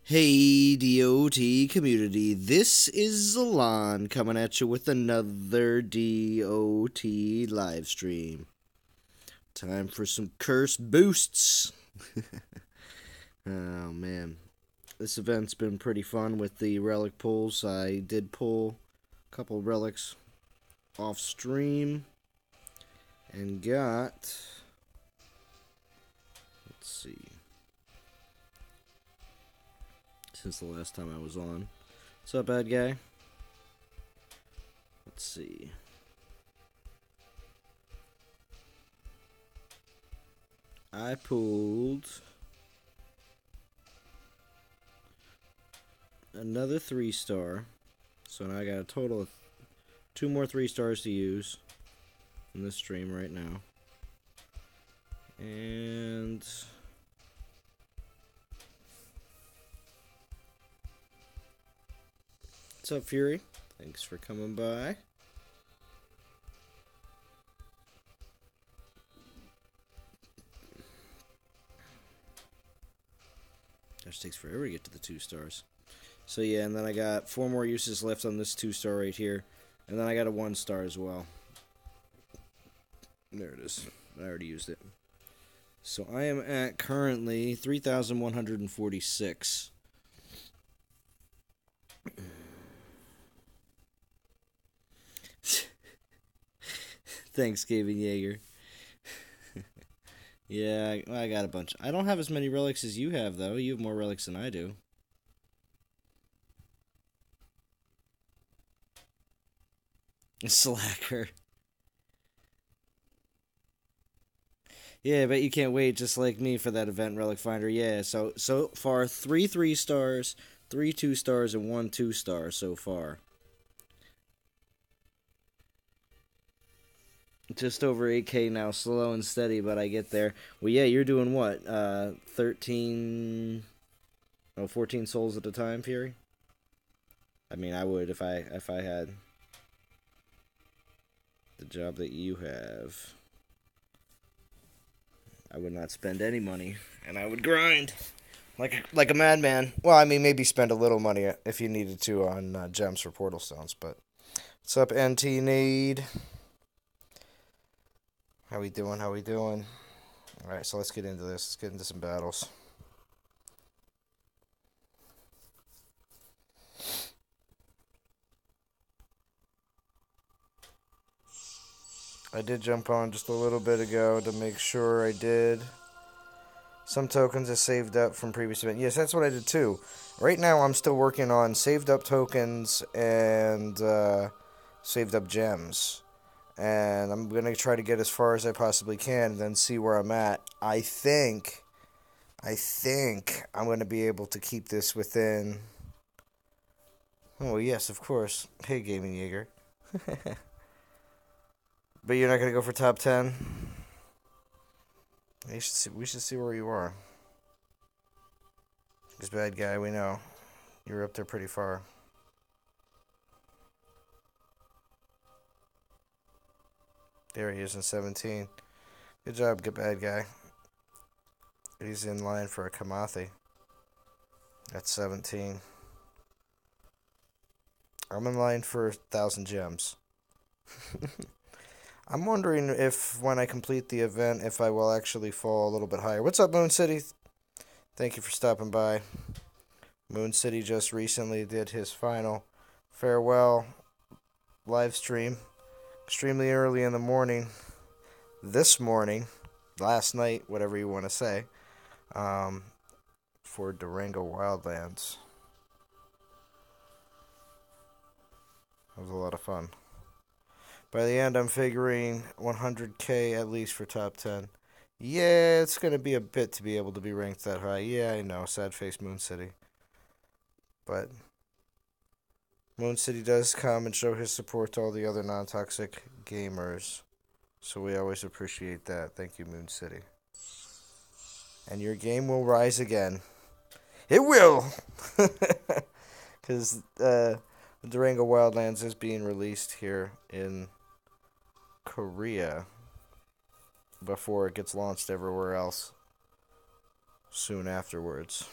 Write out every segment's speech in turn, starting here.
Hey, DOT community, this is Zalon coming at you with another DOT live stream. Time for some cursed boosts. Oh man, this event's been pretty fun with the relic pulls. I did pull a couple relics off stream and got, let's see, since the last time I was on. What's up, bad guy? Let's see. I pulled another 3-star. So now I got a total of 2 more 3-stars to use in this stream right now. And what's up, Fury? Thanks for coming by. Gosh, takes forever to get to the 2 stars. So yeah, and then I got 4 more uses left on this 2-star right here. And then I got a 1-star as well. There it is. I already used it. So I am at currently 3,146. Thanksgiving Jaeger. Yeah, I got a bunch. I don't have as many relics as you have, though. You have more relics than I do. Slacker. Yeah, I bet you can't wait, just like me, for that event relic finder. Yeah, so far 3 3-stars, 3 2-stars, and 1 2-star so far. Just over 8K now, slow and steady, but I get there. Well, yeah, you're doing what? 14 souls at a time, Fury? I mean, I would if I had the job that you have. I would not spend any money, and I would grind like a madman. Well, I mean, maybe spend a little money if you needed to on gems for portal stones, but what's up, NT Need? How we doing? How we doing? Alright, so let's get into this. Let's get into some battles. I did jump on just a little bit ago to make sure I did. Some tokens are saved up from previous event. Yes, that's what I did too. Right now I'm still working on saved up tokens and saved up gems. And I'm going to try to get as far as I possibly can and then see where I'm at. I think I'm going to be able to keep this within... Oh, yes, of course. Hey, Gaming Jaeger. But you're not going to go for top 10? We should see where you are. This bad guy, we know. You're up there pretty far. There he is in 17. Good job, good bad guy. He's in line for a Kamathi. That's 17. I'm in line for 1,000 gems. I'm wondering if, when I complete the event, if I will actually fall a little bit higher. What's up, Moon City? Thank you for stopping by. Moon City just recently did his final farewell live stream. Extremely early in the morning. This morning. Last night, whatever you want to say. For Durango Wildlands. It was a lot of fun. By the end, I'm figuring 100K at least for top 10. Yeah, it's going to be a bit to be able to be ranked that high. Yeah, I know. Sad face Moon City. But Moon City does come and show his support to all the other non-toxic gamers. So we always appreciate that. Thank you, Moon City. And your game will rise again. It will! Because Durango Wildlands is being released here in Korea before it gets launched everywhere else soon afterwards.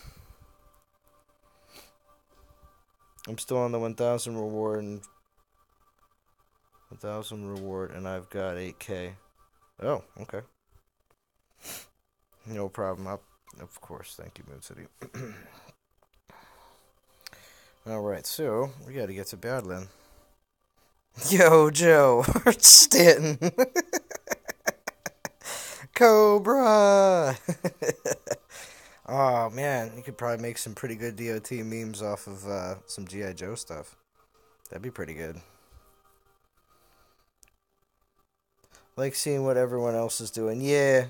I'm still on the 1,000 reward and 1,000 reward, and I've got 8K. Oh, okay. No problem. Of course. Thank you, Moon City. All right, so we got to get to Badland. Yo, Joe, Stanton, Cobra. Oh man, you could probably make some pretty good DOT memes off of some GI Joe stuff. That'd be pretty good. Like seeing what everyone else is doing. Yeah.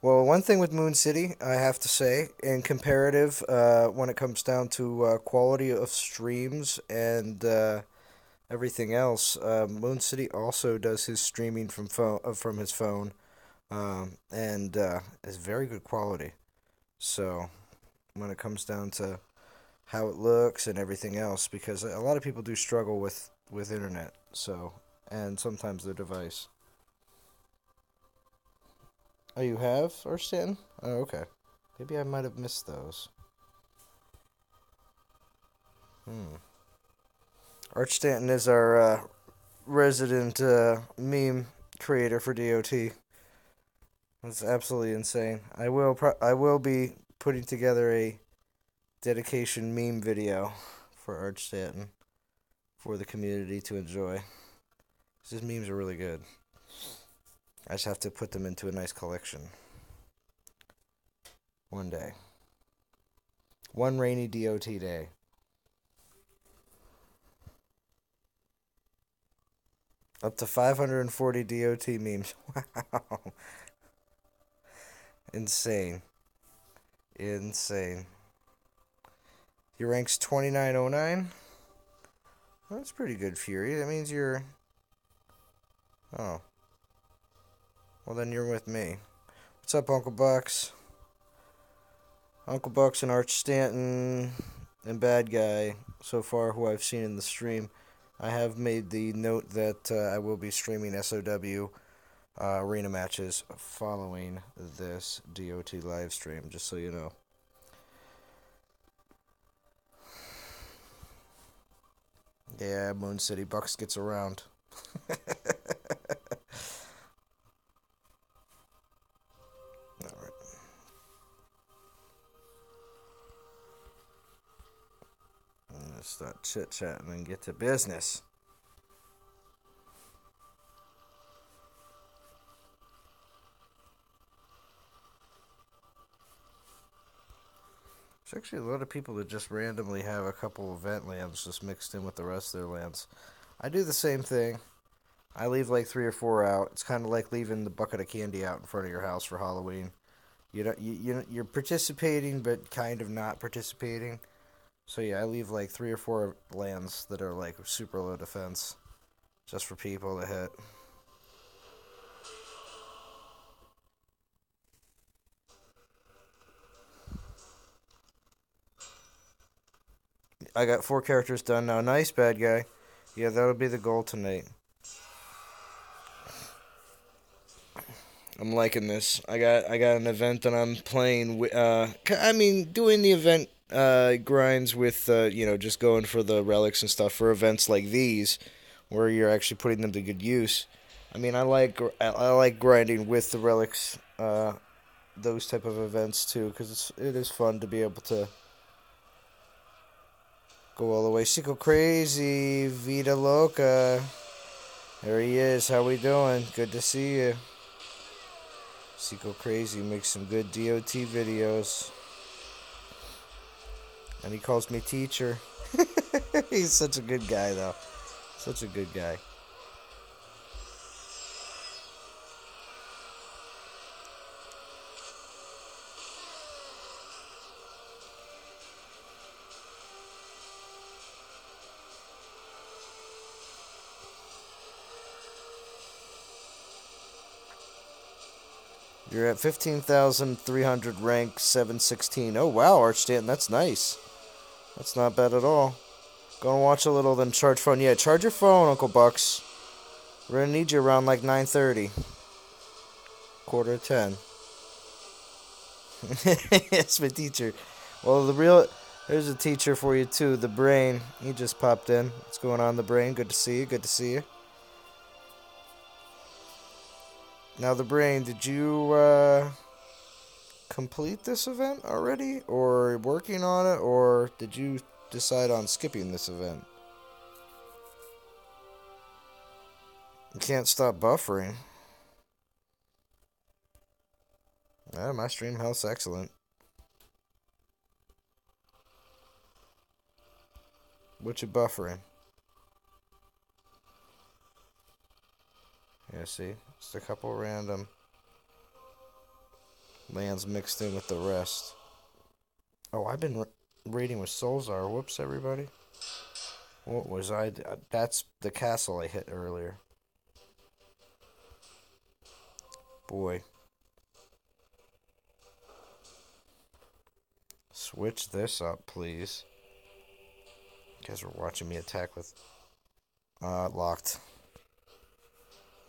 Well, one thing with Moon City, I have to say, in comparative, when it comes down to quality of streams and everything else, Moon City also does his streaming from his phone, and is very good quality. So when it comes down to how it looks and everything else, because a lot of people do struggle with internet, so and sometimes their device. Oh, you have Stanton? Oh, okay. Maybe I might have missed those. Hmm. Arch Stanton is our resident meme creator for DOT. That's absolutely insane. I will be putting together a dedication meme video for Arch Stanton for the community to enjoy. His memes are really good. I just have to put them into a nice collection. One day. One rainy DOT day. Up to 540 DOT memes. Wow. Insane. Insane. He ranks 2909. That's pretty good, Fury. That means you're... Oh. Well, then you're with me. What's up, Uncle Bucks? Uncle Bucks and Arch Stanton and Bad Guy, so far, who I've seen in the stream. I have made the note that I will be streaming SOW arena matches following this DOT live stream, just so you know. Yeah, Moon City Bucks gets around. Alright. Let's start chit-chatting and get to business. There's actually a lot of people that just randomly have a couple event lands just mixed in with the rest of their lands. I do the same thing. I leave like 3 or 4 out. It's kind of like leaving the bucket of candy out in front of your house for Halloween. You're participating, but kind of not participating. So yeah, I leave like 3 or 4 lands that are like super low defense, just for people to hit. I got 4 characters done now. Nice, Bad Guy. Yeah, that'll be the goal tonight. I'm liking this. I got an event that I'm playing with. Doing the event grinds with just going for the relics and stuff for events like these, where you're actually putting them to good use. I mean, I like grinding with the relics, those type of events too, because it is fun to be able to go all the way. Chico Crazy, Vida Loca. There he is. How we doing? Good to see you. Chico Crazy makes some good DOT videos. And he calls me teacher. He's such a good guy, though. Such a good guy. You're at 15,300 rank 716. Oh, wow, Arch Stanton, that's nice. That's not bad at all. Go and watch a little, then charge phone. Yeah, charge your phone, Uncle Bucks. We're going to need you around like 9:30. Quarter to 10. Yes, my teacher. Well, There's a teacher for you too, the Brain. He just popped in. What's going on, the Brain? Good to see you. Good to see you. Now, the Brain, did you complete this event already, or working on it, or did you decide on skipping this event? You can't stop buffering. Yeah, my stream health's excellent. What you buffering? Yeah, see? Just a couple random lands mixed in with the rest. Oh, I've been raiding with Solzar. Whoops, everybody. What was I? That's the castle I hit earlier. Boy. Switch this up, please. You guys are watching me attack with... locked.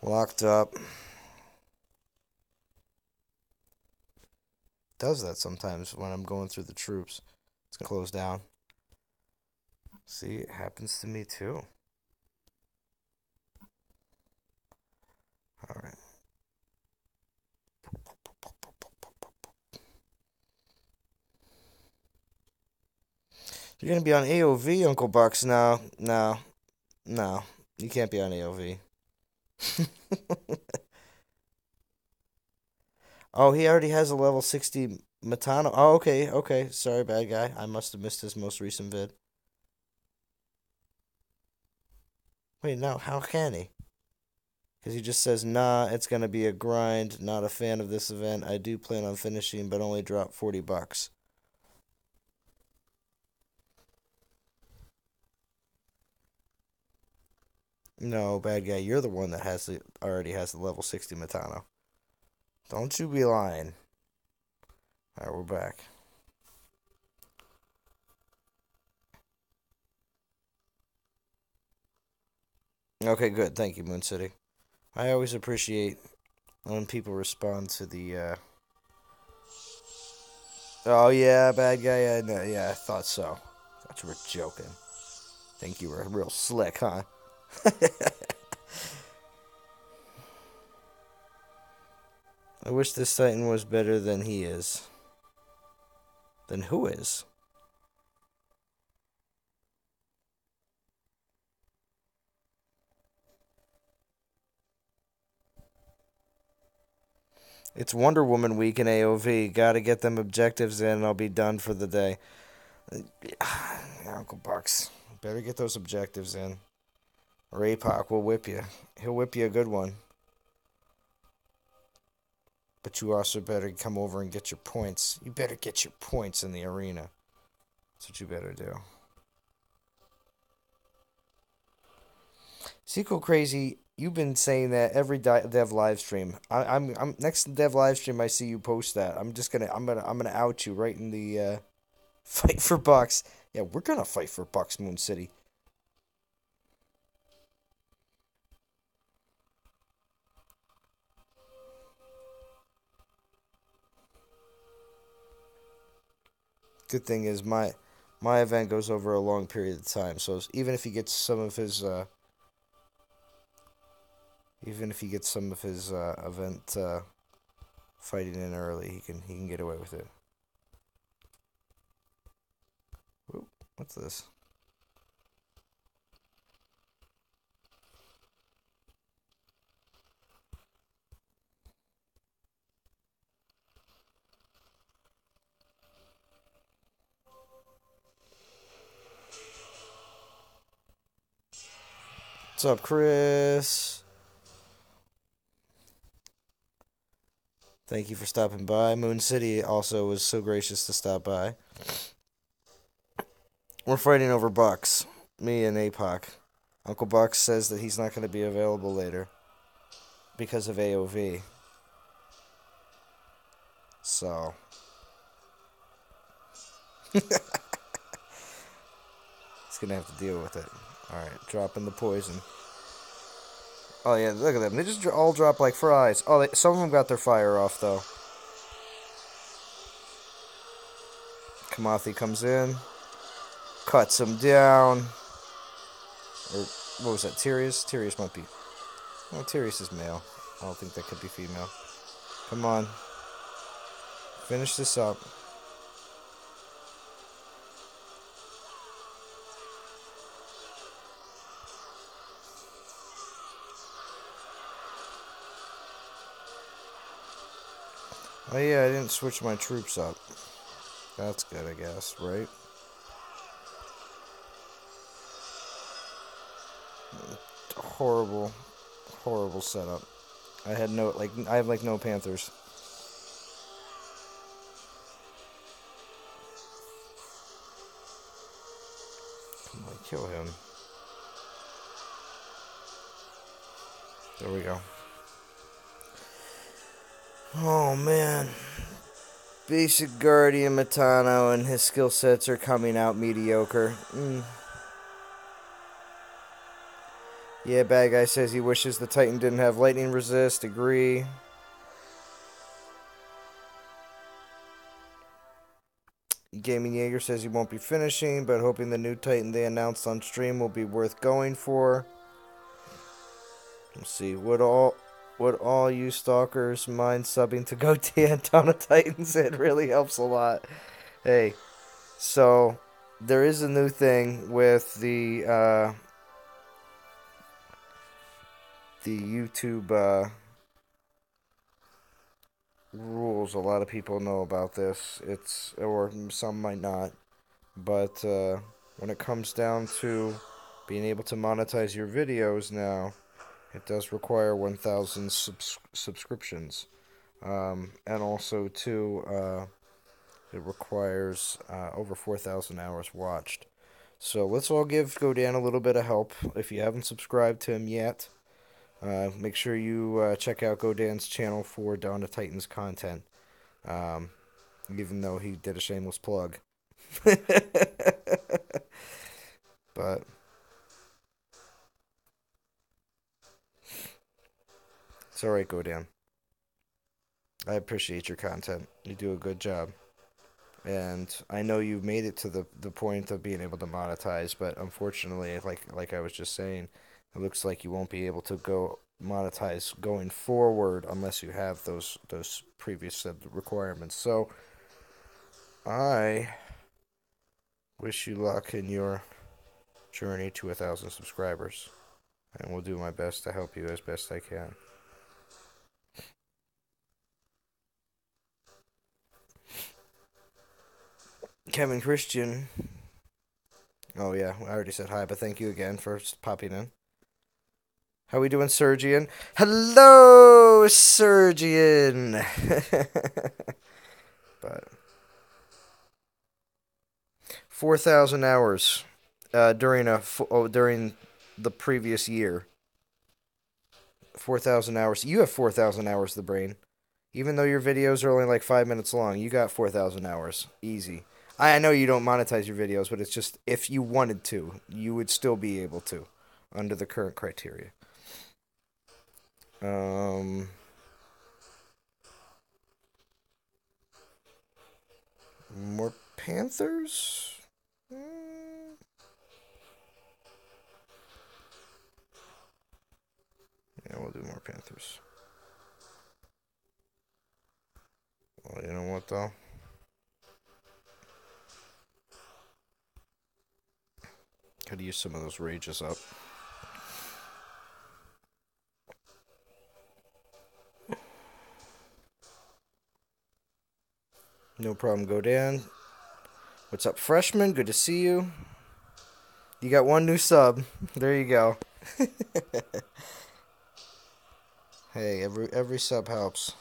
Locked up. Does that sometimes when I'm going through the troops. It's gonna close down. See, it happens to me too. Alright. You're gonna be on AOV, Uncle Bucks? No. You can't be on AOV. Oh, he already has a level 60 Matano. Oh, okay. Sorry, bad guy. I must have missed his most recent vid. Wait, no, how can he? Because he just says, nah, it's gonna be a grind. Not a fan of this event. I do plan on finishing, but only drop 40 bucks. No, bad guy, you're the one that already has the level 60 Matano. Don't you be lying. Alright, we're back. Okay, good. Thank you, Moon City. I always appreciate when people respond to the, Oh, yeah, bad guy. Yeah, I thought so. Thought you were joking. Think you were real slick, huh? I wish this Titan was better than he is. Then who is? It's Wonder Woman week in AOV. Gotta get them objectives in and I'll be done for the day. Uncle Bucks. Better get those objectives in. Or APOC will whip you. He'll whip you a good one. But you also better come over and get your points. You better get your points in the arena. That's what you better do. Sequel Crazy, you've been saying that every dev live stream. I'm next dev live stream I see you post that. I'm gonna out you right in the fight for bucks. Yeah, we're gonna fight for bucks, Moon City. Good thing is my event goes over a long period of time, so even if he gets some of his event fighting in early, he can get away with it. Whoop, what's this? What's up, Chris? Thank you for stopping by. Moon City also was so gracious to stop by. We're fighting over bucks. Me and APOC. Uncle Bucks says that he's not going to be available later because of AOV. So. He's going to have to deal with it. Alright, dropping the poison. Oh yeah, look at them. They just all drop like fries. Oh, some of them got their fire off, though. Kamathi comes in. Cuts him down. Or, what was that? Tyrius? Tyrius might be... Well, Tyrius is male. I don't think that could be female. Come on. Finish this up. Oh yeah, I didn't switch my troops up. That's good, I guess, right? Horrible, horrible setup. I have no Panthers. Come on, kill him. There we go. Oh man. Basic Guardian Matano and his skill sets are coming out mediocre. Yeah, Bad Guy says he wishes the Titan didn't have lightning resist. Agree. Gaming Jaeger says he won't be finishing, but hoping the new Titan they announced on stream will be worth going for. Let's see. Would all you stalkers mind subbing to Goatee and Tana Titans? It really helps a lot. Hey, so there is a new thing with the YouTube rules. A lot of people know about this. Or some might not. But when it comes down to being able to monetize your videos now, it does require 1,000 subscriptions. And also, too, it requires over 4,000 hours watched. So let's all give Godan a little bit of help. If you haven't subscribed to him yet, make sure you check out Godan's channel for Dawn of Titans content. Even though he did a shameless plug. But it's alright, Godan. I appreciate your content. You do a good job. And I know you've made it to the point of being able to monetize, but unfortunately, like I was just saying, it looks like you won't be able to go monetize going forward unless you have those previous requirements. So I wish you luck in your journey to 1,000 subscribers, and will do my best to help you as best I can. Kevin Christian. Oh yeah, I already said hi, but thank you again for popping in. How we doing, Sergian? Hello, Sergian. But 4,000 hours during the previous year. 4,000 hours. You have 4,000 hours, the brain. Even though your videos are only like 5 minutes long, you got 4,000 hours. Easy. I know you don't monetize your videos, but it's just, if you wanted to, you would still be able to, under the current criteria. More Panthers? Yeah, we'll do more Panthers. Well, you know what, though? Could use some of those rages up. No problem, Godan. What's up, freshman? Good to see you. You got one new sub. There you go. Hey, every sub helps.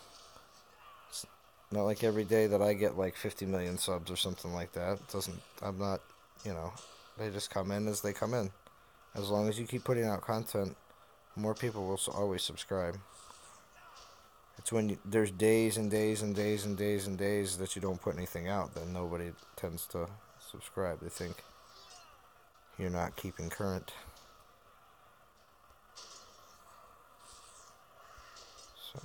It's not like every day that I get like 50 million subs or something like that. I'm not, they just come in as they come in. As long as you keep putting out content, more people will always subscribe. It's when there's days and days and days and days and days that you don't put anything out, then nobody tends to subscribe. They think you're not keeping current. So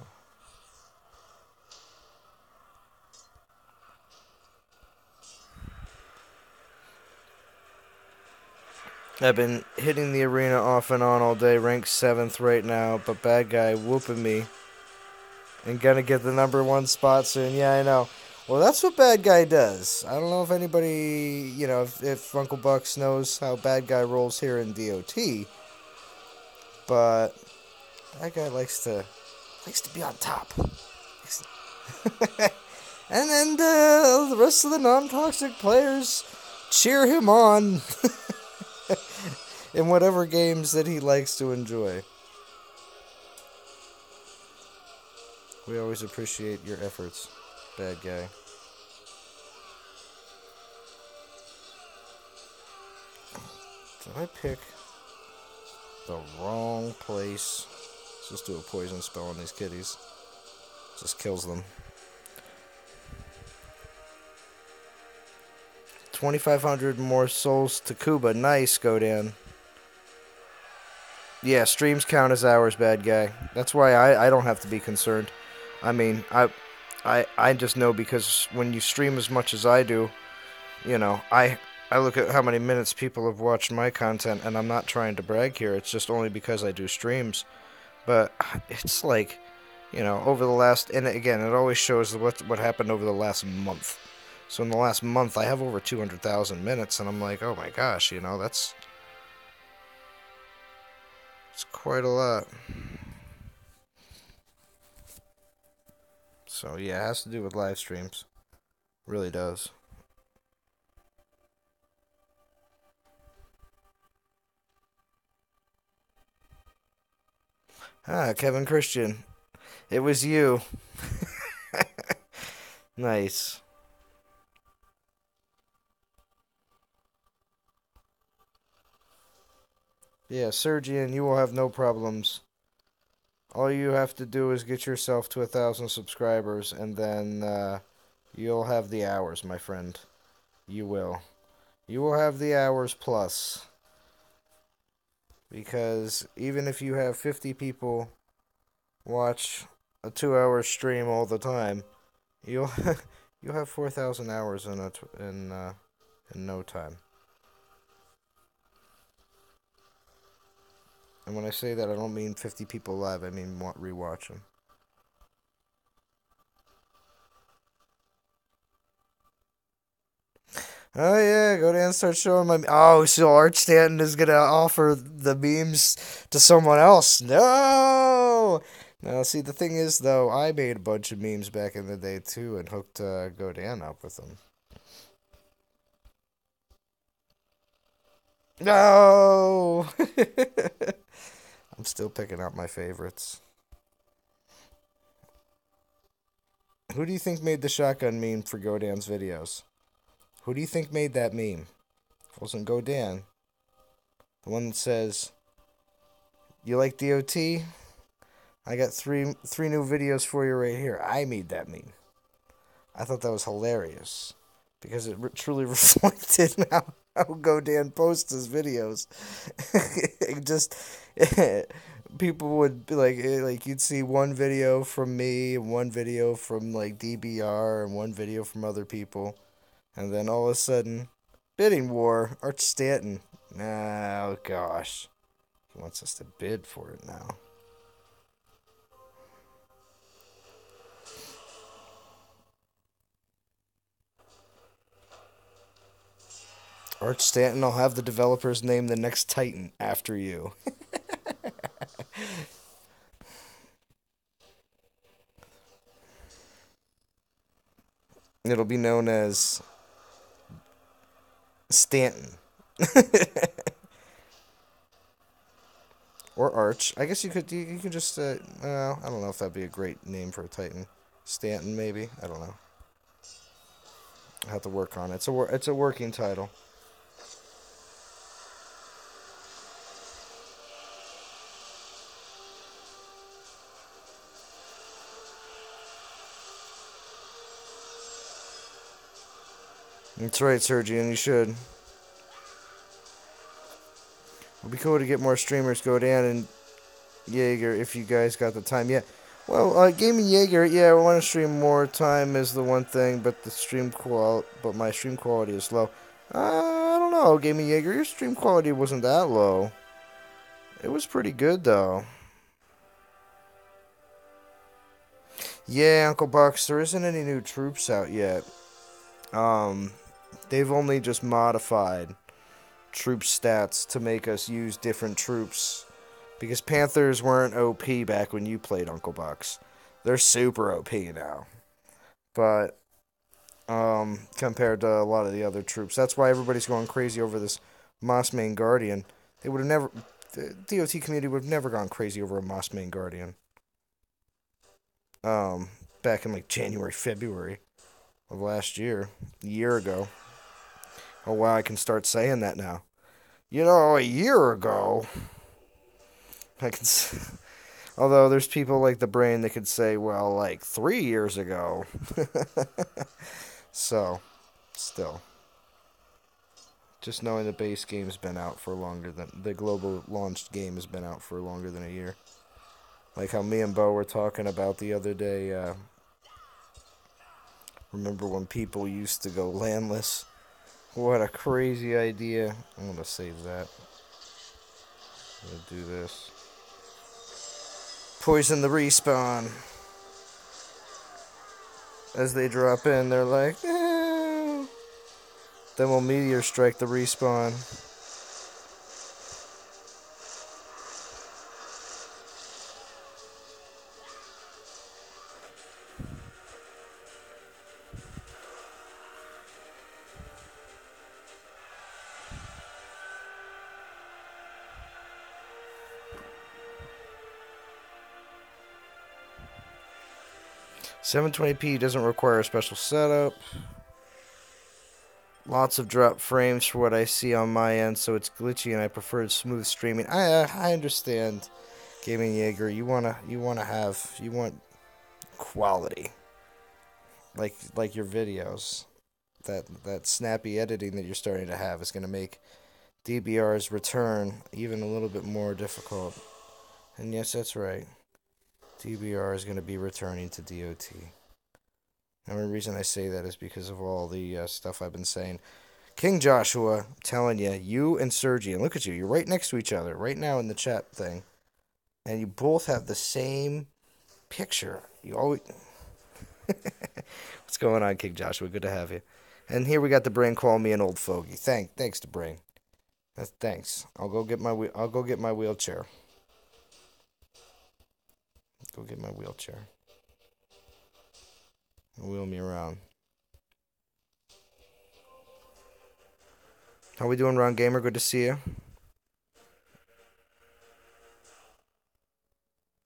I've been hitting the arena off and on all day, ranked 7th right now, but bad guy whooping me and gonna get the #1 spot soon. Yeah, I know. Well, that's what bad guy does. I don't know if anybody, if Uncle Bucks knows how bad guy rolls here in DOT, but that guy likes to be on top. And then the rest of the non-toxic players cheer him on in whatever games that he likes to enjoy. We always appreciate your efforts, bad guy. Did I pick the wrong place? Let's just do a poison spell on these kitties. Just kills them. 2,500 more souls to Kuba. Nice, Godan. Yeah, streams count as hours, bad guy. That's why I don't have to be concerned. I mean, I just know because when you stream as much as I do, I look at how many minutes people have watched my content, and I'm not trying to brag here. It's just only because I do streams. But it's like, over the last, and again, it always shows what happened over the last month. So in the last month, I have over 200,000 minutes, and I'm like, oh my gosh, it's quite a lot. So yeah, it has to do with live streams. Really does. Ah, Kevin Christian. It was you. Nice. Yeah, Sergian, you will have no problems. All you have to do is get yourself to 1,000 subscribers, and then you'll have the hours, my friend. You will. You will have the hours plus. Because even if you have 50 people watch a 2-hour stream all the time, you'll have 4,000 hours in no time. And when I say that, I don't mean 50 people live. I mean rewatch them. Oh yeah, go down and start showing my. Oh, so Art Stanton is gonna offer the memes to someone else. No. Now, see, the thing is, though, I made a bunch of memes back in the day too, and hooked Godan up with them. No. I'm still picking out my favorites. Who do you think made the shotgun meme for Godan's videos? Who do you think made that meme? It wasn't Godan. The one that says, "You like DOT? I got three new videos for you right here." I made that meme. I thought that was hilarious because it truly reflected how Godan posts his videos. Just people would be like you'd see one video from me, one video from like DBR, and one video from other people, and then all of a sudden, bidding war, Arch Stanton. Oh gosh, he wants us to bid for it now. Arch Stanton, I'll have the developers name the next Titan after you. It'll be known as Stanton. Or Arch. I guess you could just I don't know if that'd be a great name for a Titan. Stanton maybe. I don't know. I have to work on it. It's a working title. That's right, Sergi, and you should. It'd be cool to get more streamers go down and Jaeger if you guys got the time. Yeah. Well, Gaming Jaeger, yeah, I want to stream more. Time is the one thing, but my stream quality is low. I don't know, Gaming Jaeger. Your stream quality wasn't that low. It was pretty good, though. Yeah, Uncle Bucks, there isn't any new troops out yet. They've only just modified troop stats to make us use different troops. Because Panthers weren't OP back when you played Uncle Bucks. They're super OP now. But, compared to a lot of the other troops. That's why everybody's going crazy over this Mossmane Guardian. They would have never... The DOT community would have never gone crazy over a Mossmane Guardian. Back in, like, January, February of last year. A year ago. Oh, wow, I can start saying that now. You know, a year ago... I can... Although there's people like the brain that could say, well, like 3 years ago. So, still. Just knowing the base game's been out for longer than... The global launched game has been out for longer than a year. Like how me and Bo were talking about the other day. Remember when people used to go landless? What a crazy idea. I'm going to save that. I'm going to do this. Poison the respawn. As they drop in, they're like, eh. Then we'll meteor strike the respawn. .720p doesn't require a special setup. Lots of drop frames for what I see on my end, so it's glitchy, and I prefer smooth streaming. I understand, Gaming Jaeger. You want quality, like your videos. That snappy editing that you're starting to have is going to make DBR's return even a little bit more difficult. And yes, that's right. DBR is going to be returning to DOT. The only reason I say that is because of all the stuff I've been saying. King Joshua, I'm telling you, you and Sergi, and look at you, you're right next to each other right now in the chat thing. And you both have the same picture. You always... What's going on, King Joshua? Good to have you. And here we got the brain call me an old fogey. Thanks to brain. Thanks. I'll go get my wheelchair. Go get my wheelchair. Wheel me around. How we doing, Ron Gamer? Good to see you.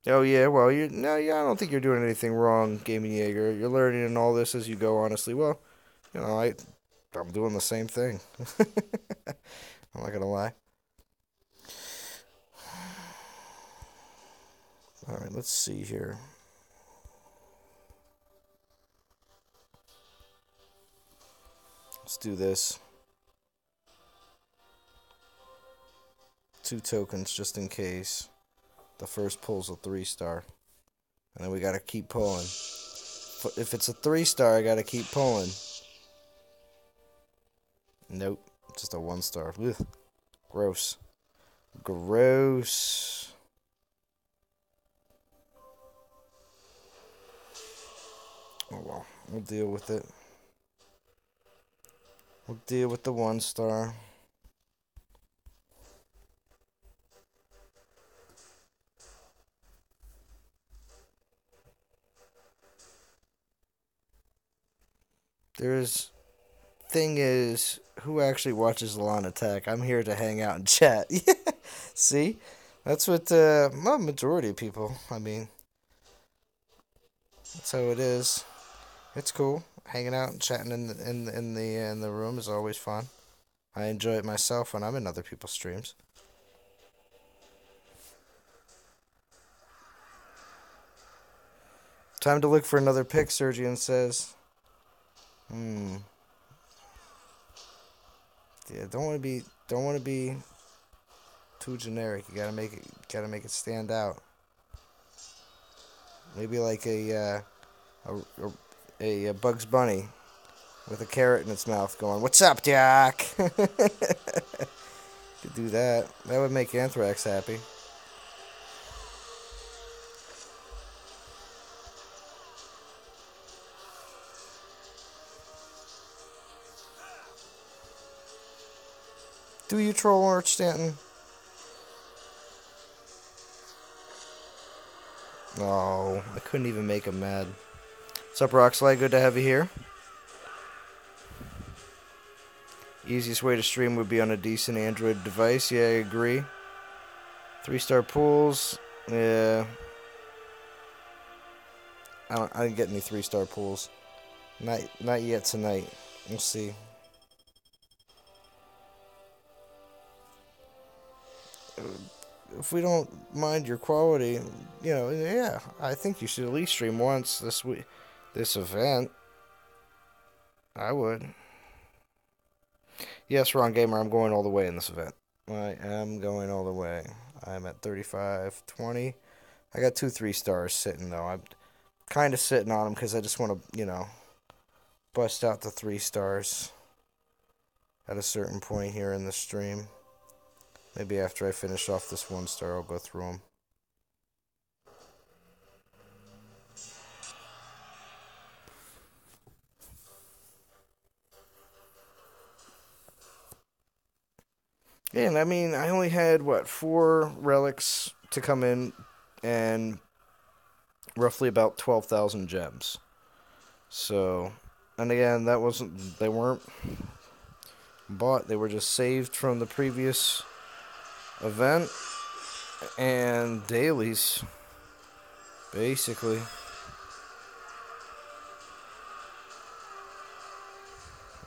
Oh yeah, well I don't think you're doing anything wrong, Gaming Jaeger. You're learning and all this as you go. Honestly, well, I'm doing the same thing. I'm not gonna lie. All right, let's see here. Let's do this. 2 tokens just in case. The first pull's a 3-star. And then we gotta keep pulling. If it's a 3-star, I gotta keep pulling. Nope. Just a 1-star. Ugh. Gross. Gross. Oh well. We'll deal with it. We'll deal with the 1-star. Thing is, who actually watches Zalon Attack? I'm here to hang out and chat. See? That's what, majority of people, I mean. That's how it is. It's cool. Hanging out and chatting in the room is always fun. I enjoy it myself when I'm in other people's streams. Time to look for another pick, Sergian says. Yeah, don't want to be too generic. You gotta make it stand out. Maybe like a Bugs Bunny, with a carrot in its mouth going, "What's up, Doc?" Could do that. That would make Anthrax happy. Do you troll Arch Stanton? Oh, I couldn't even make him mad. What's up, Rockslide? Good to have you here. Easiest way to stream would be on a decent Android device. Yeah, I agree. 3-star pools. Yeah. I didn't get any 3-star pools. Not yet tonight. We'll see. If we don't mind your quality, yeah, I think you should at least stream once this week, this event. I would. Yes, Ron Gamer, I'm going all the way in this event. I am going all the way. I'm at 35-20. I got 2 3-stars sitting, though. I'm kind of sitting on them because I just want to, bust out the 3 stars at a certain point here in the stream. Maybe after I finish off this 1-star, I'll go through them. And I mean, I only had, 4 relics to come in and roughly about 12,000 gems. So, and again, they weren't bought, they were just saved from the previous event and dailies, basically.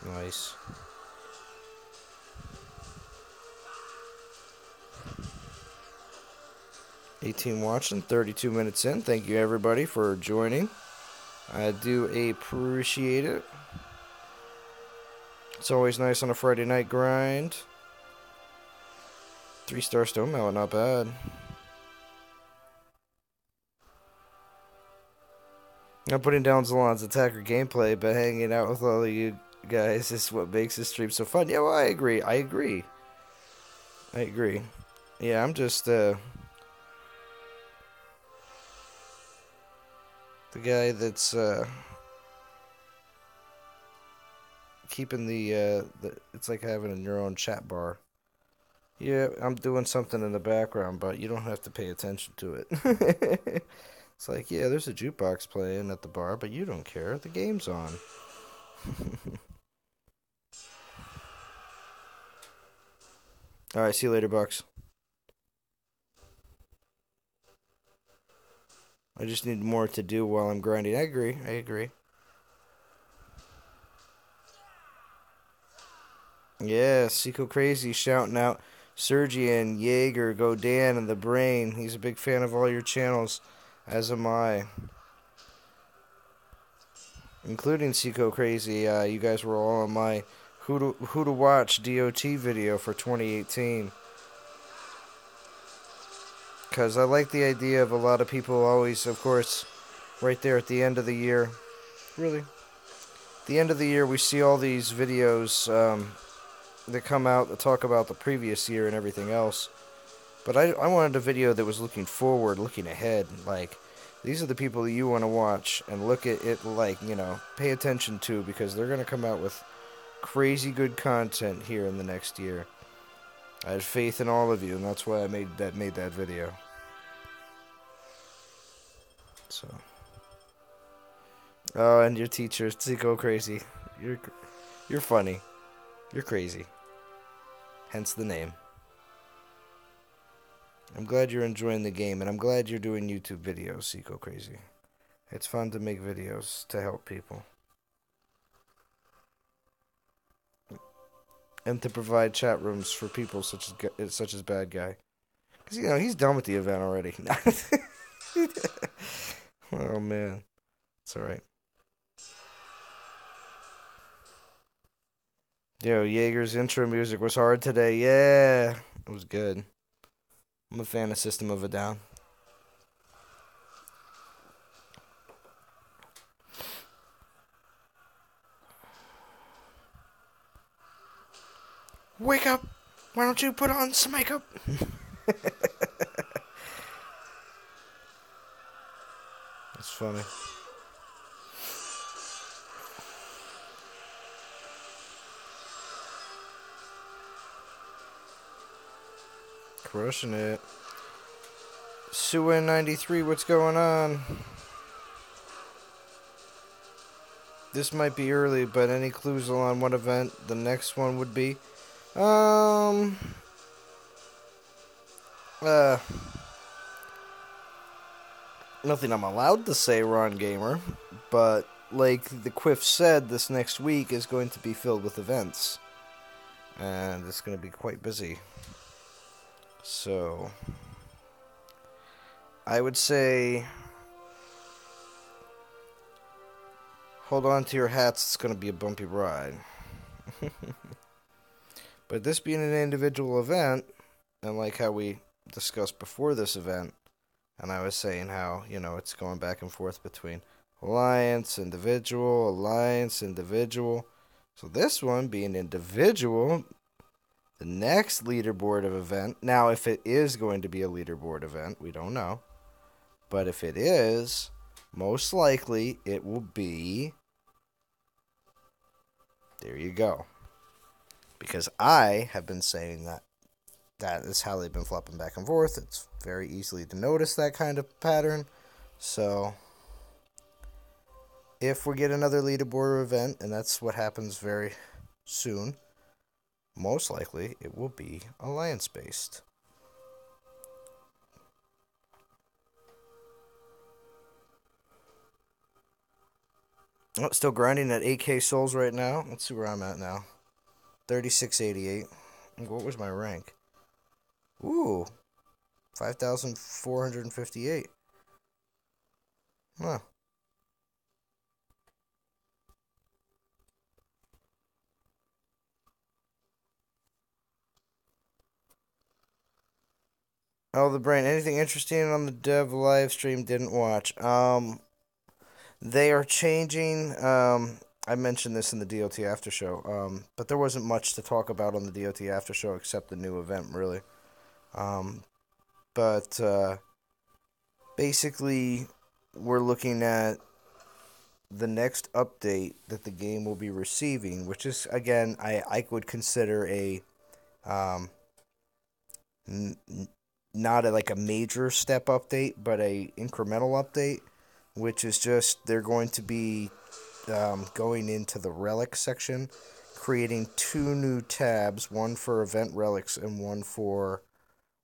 Nice. $18 watching, 32 minutes in. Thank you everybody for joining. I do appreciate it. It's always nice on a Friday night grind. 3-star stone mallet, not bad. I'm putting down Zalon's attacker gameplay, but hanging out with all of you guys is what makes this stream so fun. Yeah, well, I agree. Yeah, I'm just, the guy that's, keeping the, it's like having your own chat bar. Yeah, I'm doing something in the background, but you don't have to pay attention to it. It's like, yeah, there's a jukebox playing at the bar, but you don't care. The game's on. Alright, see you later, Bucks. I just need more to do while I'm grinding. I agree. Yeah, Seco Crazy shouting out Sergian, Jaeger, Godan, and The Brain. He's a big fan of all your channels, as am I. Including Seco Crazy. You guys were all on my Who to Watch DOT video for 2018. Because I like the idea of a lot of people always, of course, right there at the end of the year. Really? At the end of the year, we see all these videos that come out that talk about the previous year and everything else. But I wanted a video that was looking forward, looking ahead. Like, these are the people that you want to watch and look at it, like, pay attention to, because they're going to come out with crazy good content here in the next year. I had faith in all of you, and that's why I made that video. So, oh, and your teacher, Zico Crazy, you're funny, you're crazy. Hence the name. I'm glad you're enjoying the game, and I'm glad you're doing YouTube videos, Zico Crazy. It's fun to make videos to help people. And to provide chat rooms for people such as Bad Guy. Because, he's done with the event already. Oh, man. It's alright. Yo, Jaeger's intro music was hard today. Yeah, it was good. I'm a fan of System of a Down. Wake up! Why don't you put on some makeup? That's funny. Crushing it. Suin93, what's going on? This might be early, but any clues on what event the next one would be? Nothing I'm allowed to say, Ron Gamer, but like the Quiff said, this next week is going to be filled with events, and it's going to be quite busy. So, I would say, hold on to your hats, it's going to be a bumpy ride. But this being an individual event, and like how we discussed before this event, and I was saying how, you know, it's going back and forth between alliance, individual. So this one being individual, the next leaderboard of event. Now, if it is going to be a leaderboard event, we don't know. But if it is, most likely it will be... There you go. Because I have been saying that is how they've been flopping back and forth. It's very easily to notice that kind of pattern. So, if we get another leaderboard event, and that's what happens very soon, most likely it will be alliance-based. Oh, still grinding at 8k souls right now. Let's see where I'm at now. 3688. What was my rank? Ooh. 5,458. Huh. Oh, the brain. Anything interesting on the dev live stream? Didn't watch. They are changing. I mentioned this in the DOT after show. But there wasn't much to talk about on the DOT after show except the new event, really. But basically, we're looking at the next update that the game will be receiving, which is, again, I would consider a not like a major step update, but a incremental update, which is just they're going to be going into the relic section, creating 2 new tabs, one for event relics and one for...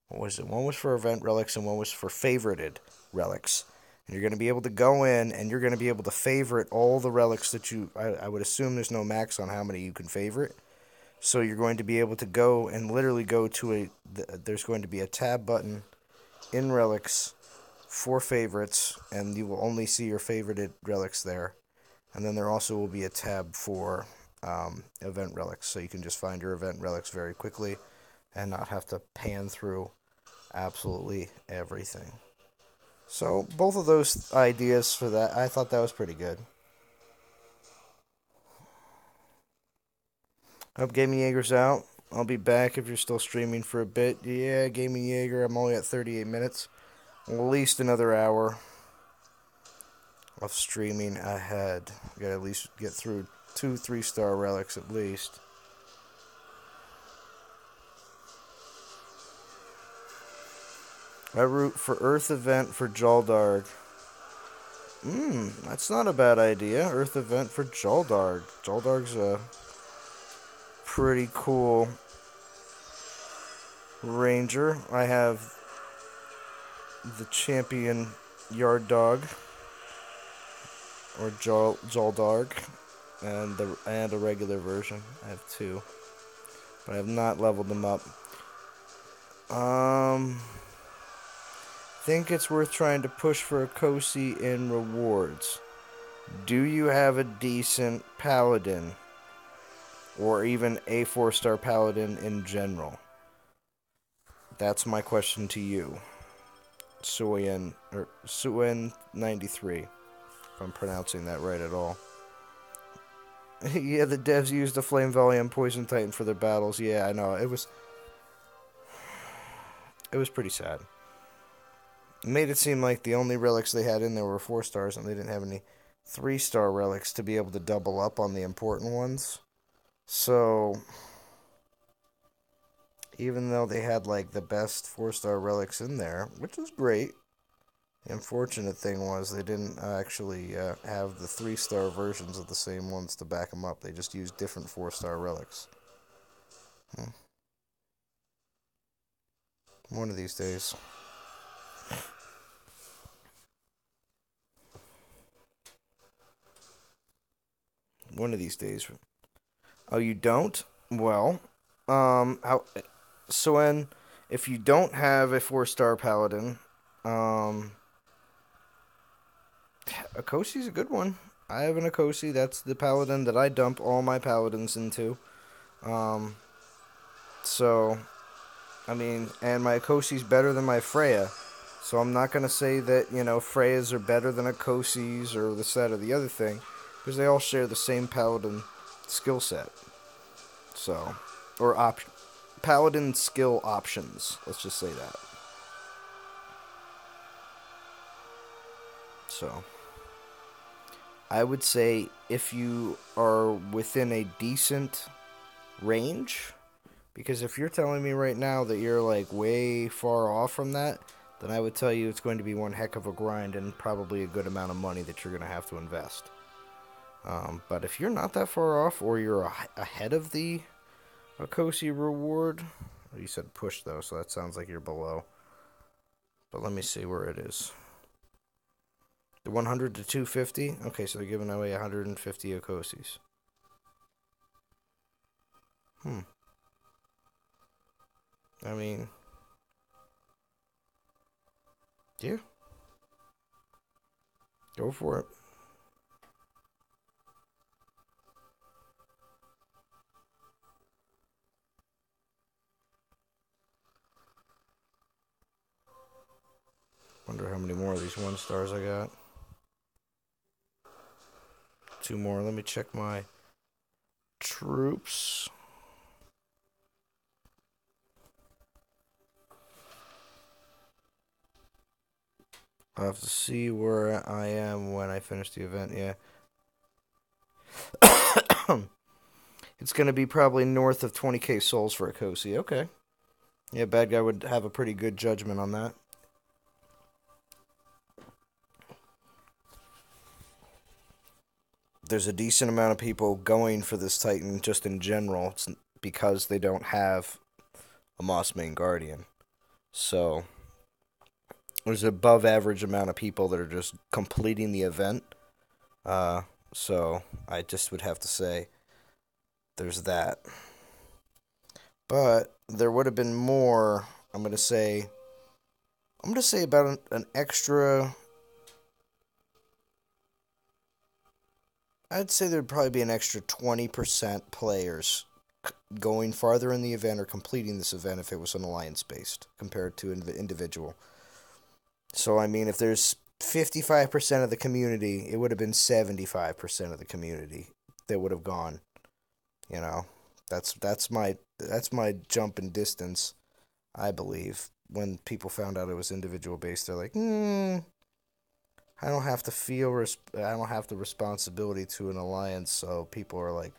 What was it? One was for event relics and one was for favorited relics. And you're going to be able to go in and you're going to be able to favorite all the relics that you... I would assume there's no max on how many you can favorite. So you're going to be able to go and literally go to a... There's going to be a tab button in relics for favorites, and you will only see your favorited relics there. And then there also will be a tab for event relics, so you can just find your event relics very quickly and not have to pan through absolutely everything. So both of those ideas for that, I thought that was pretty good. Hope Gaming Jaeger's out. I'll be back if you're still streaming for a bit. Yeah, Gaming Jaeger, I'm only at 38 minutes. At least another hour of streaming ahead. Gotta at least get through 2 3-star relics at least. I root for Earth event for Jaldarg. That's not a bad idea. Earth event for Jaldarg. Jaldarg's a pretty cool ranger. I have the champion yard dog, or Jaldarg, and a regular version. I have 2, but I have not leveled them up. Think it's worth trying to push for a Kosi in rewards. Do you have a decent paladin, or even a 4-star paladin in general? That's my question to you. Suin93, if I'm pronouncing that right at all. Yeah, the devs used the Flame Volley and Poison Titan for their battles. Yeah, I know. It was pretty sad. It made it seem like the only relics they had in there were 4 stars, and they didn't have any 3-star relics to be able to double up on the important ones. So, even though they had like the best 4-star relics in there, which was great, the unfortunate thing was they didn't actually have the 3-star versions of the same ones to back them up. They just used different 4-star relics. One of these days. One of these days. Oh, you don't? Well, how? So if you don't have a 4-star paladin, um, Akosi's a good one. I have an Akosi. That's the paladin that I dump all my paladins into. Um, so, I mean, and my Akosi's better than my Freya. So I'm not going to say that, Freyas are better than Akosi's or this, that, or the other thing. Because they all share the same paladin skill set. So, or paladin skill options. Let's just say that. So, I would say if you are within a decent range, because if you're telling me right now that you're like way far off from that, then I would tell you it's going to be one heck of a grind and probably a good amount of money that you're going to have to invest. But if you're not that far off, or you're ahead of the Akosi reward, you said push though, so that sounds like you're below. But let me see where it is. The 100 to 250? Okay, so they're giving away 150 Okosis. I mean, yeah. Go for it. Wonder how many more of these 1-stars I got. 2 more. Let me check my troops. I'll have to see where I am when I finish the event, yeah. It's going to be probably north of 20k souls for Akosi. Okay. Yeah, bad guy would have a pretty good judgment on that. There's a decent amount of people going for this Titan just in general. It's because they don't have a Mossmane Guardian. So, there's an above average amount of people that are just completing the event. So, I just would have to say there's that. But there would have been more. I'm gonna say about an extra. I'd say there'd probably be an extra 20% players going farther in the event or completing this event if it was an alliance based compared to individual. So I mean, if there's 55% of the community, it would have been 75% of the community that would have gone. You know, that's my jump in distance. I believe when people found out it was individual based, they're like, I don't have to I don't have the responsibility to an alliance, so people are like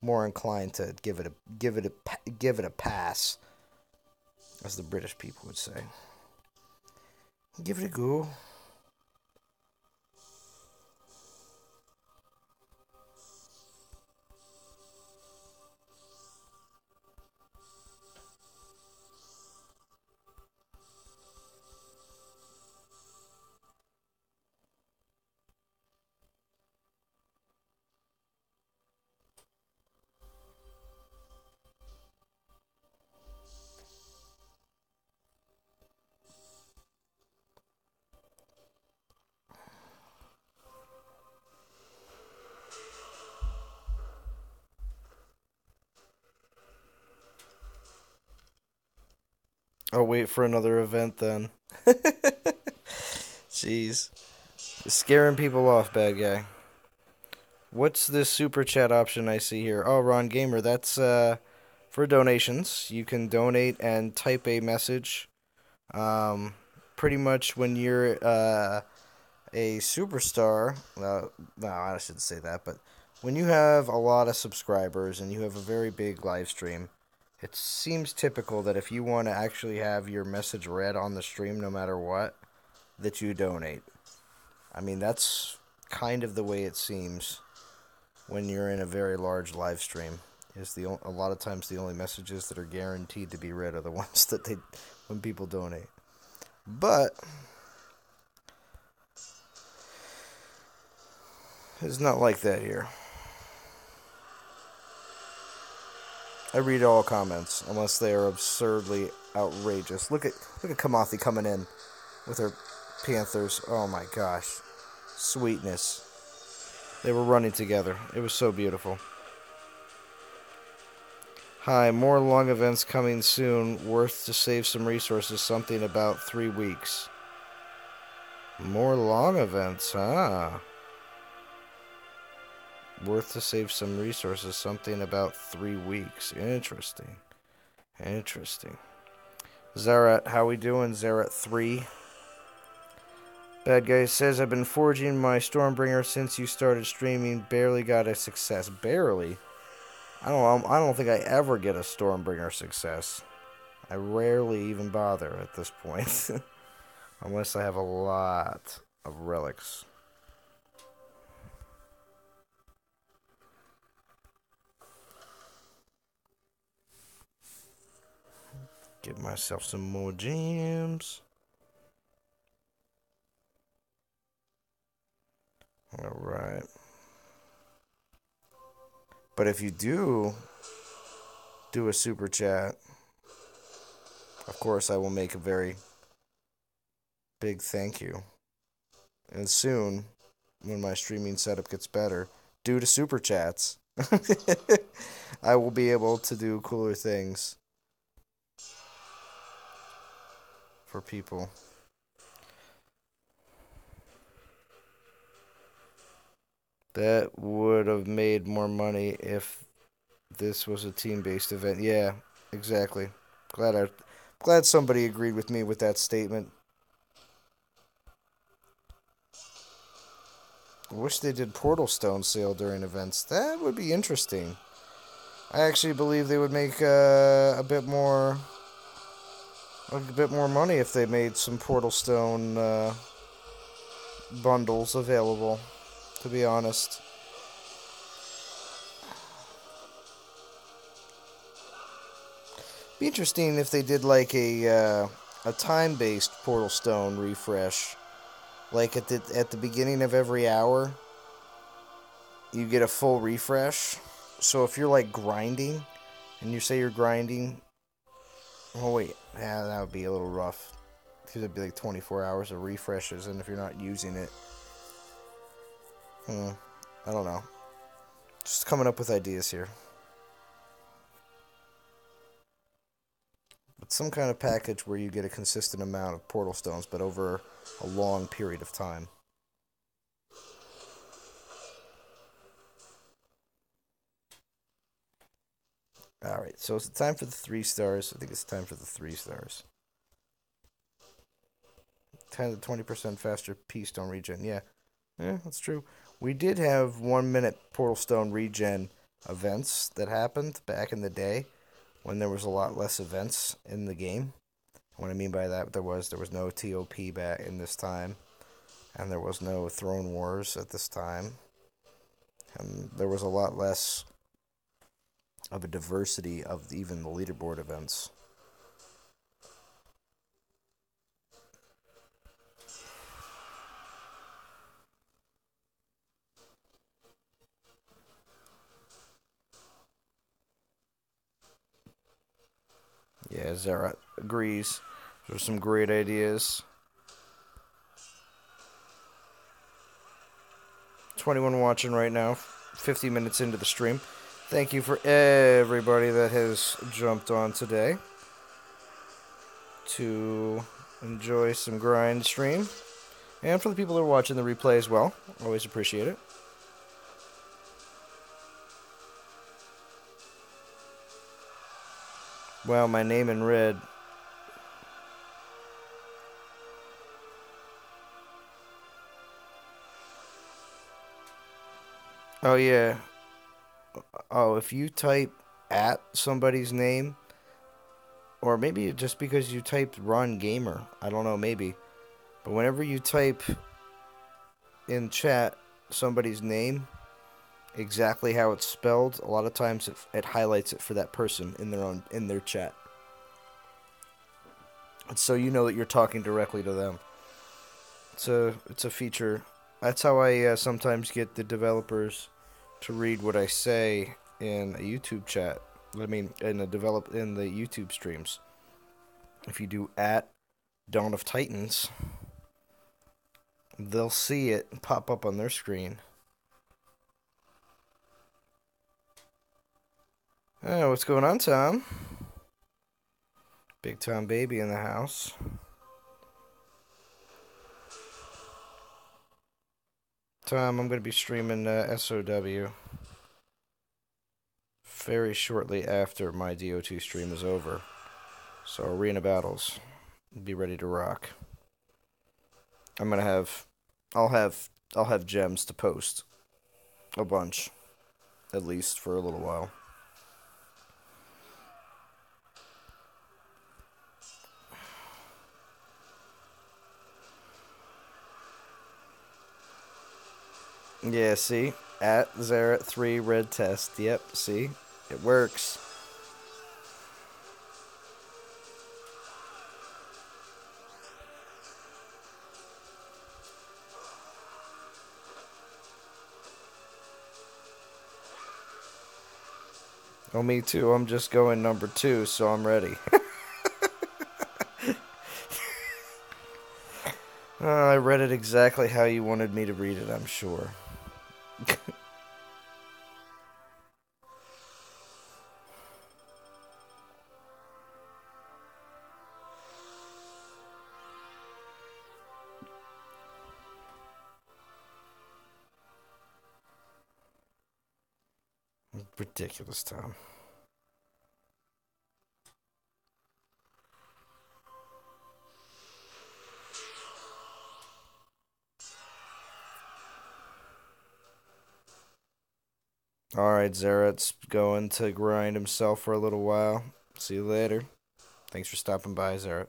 more inclined to give it a pass, as the British people would say. Give it a go. I'll wait for another event then. Jeez. Scaring people off, bad guy. What's this super chat option I see here? Oh, Ron Gamer, that's for donations. You can donate and type a message. Pretty much when you're a superstar, no, I shouldn't say that, but when you have a lot of subscribers and you have a very big live stream, it seems typical that if you want to actually have your message read on the stream no matter what, that you donate. I mean, that's kind of the way it seems when you're in a very large live stream. Is a lot of times the only messages that are guaranteed to be read are the ones that when people donate. But it's not like that here. I read all comments unless they are absurdly outrageous. Look at Kamathi coming in with her Panthers. Oh my gosh. Sweetness. They were running together. It was so beautiful. Hi, more long events coming soon. Worth to save some resources. Something about 3 weeks. More long events, huh? Worth to save some resources. Something about 3 weeks. Interesting. Interesting. Zarat, how we doing? Zarat 3. Bad Guy says, I've been forging my Stormbringer since you started streaming. Barely got a success. Barely? I don't think I ever get a Stormbringer success. I rarely even bother at this point. Unless I have a lot of relics. Give myself some more gems. Alright. But if you do a super chat, of course I will make a very big thank you. And soon, when my streaming setup gets better, due to super chats, I will be able to do cooler things for people. That would have made more money if this was a team-based event. Yeah, exactly. Glad somebody agreed with me with that statement. I wish they did Portal Stone sale during events. That would be interesting. I actually believe they would make a bit more money if they made some Portal Stone bundles available, to be honest. Be interesting if they did like a time-based Portal Stone refresh. Like at the beginning of every hour, you get a full refresh. So if you're like grinding, and you say you're grinding, oh wait, yeah, that would be a little rough. Because it'd be like 24 hours of refreshes, and if you're not using it, I don't know. Just coming up with ideas here. But some kind of package where you get a consistent amount of portal stones, but over a long period of time. Alright, so is it time for the 3 stars? I think it's time for the 3 stars. 10 to 20% faster P-Stone regen. Yeah, that's true. We did have 1 minute Portal Stone regen events that happened back in the day when there was a lot less events in the game. What I mean by that, there was no TOP back in this time, and there was no Throne Wars at this time, and there was a lot less of a diversity of even the leaderboard events. Yeah, Zara agrees. There's some great ideas. 21 watching right now, 50 minutes into the stream. Thank you for everybody that has jumped on today to enjoy some grind stream. And for the people that are watching the replay as well, always appreciate it. Well, my name in red. Oh, yeah. Oh, if you type at somebody's name, or maybe just because you typed Ron Gamer, I don't know, maybe. But whenever you type in chat somebody's name, exactly how it's spelled, a lot of times it highlights it for that person in their chat. And so you know that you're talking directly to them. It's a feature. That's how I sometimes get the developers to read what I say in a YouTube chat. I mean, in the YouTube streams. If you do at Dawn of Titans, they'll see it pop up on their screen. Oh, what's going on, Tom? Big Tom Baby in the house. Tom, I'm going to be streaming SOW very shortly after my DOT stream is over. So Arena Battles, be ready to rock. I'm gonna have, I'll have gems to post, a bunch, at least for a little while. Yeah, see? At Zaret3 red test. Yep, see? It works. Oh, me too. I'm just going number 2, so I'm ready. I read it exactly how you wanted me to read it, I'm sure. Ridiculous, Tom. Alright, Zaret's going to grind himself for a little while. See you later. Thanks for stopping by, Zaret.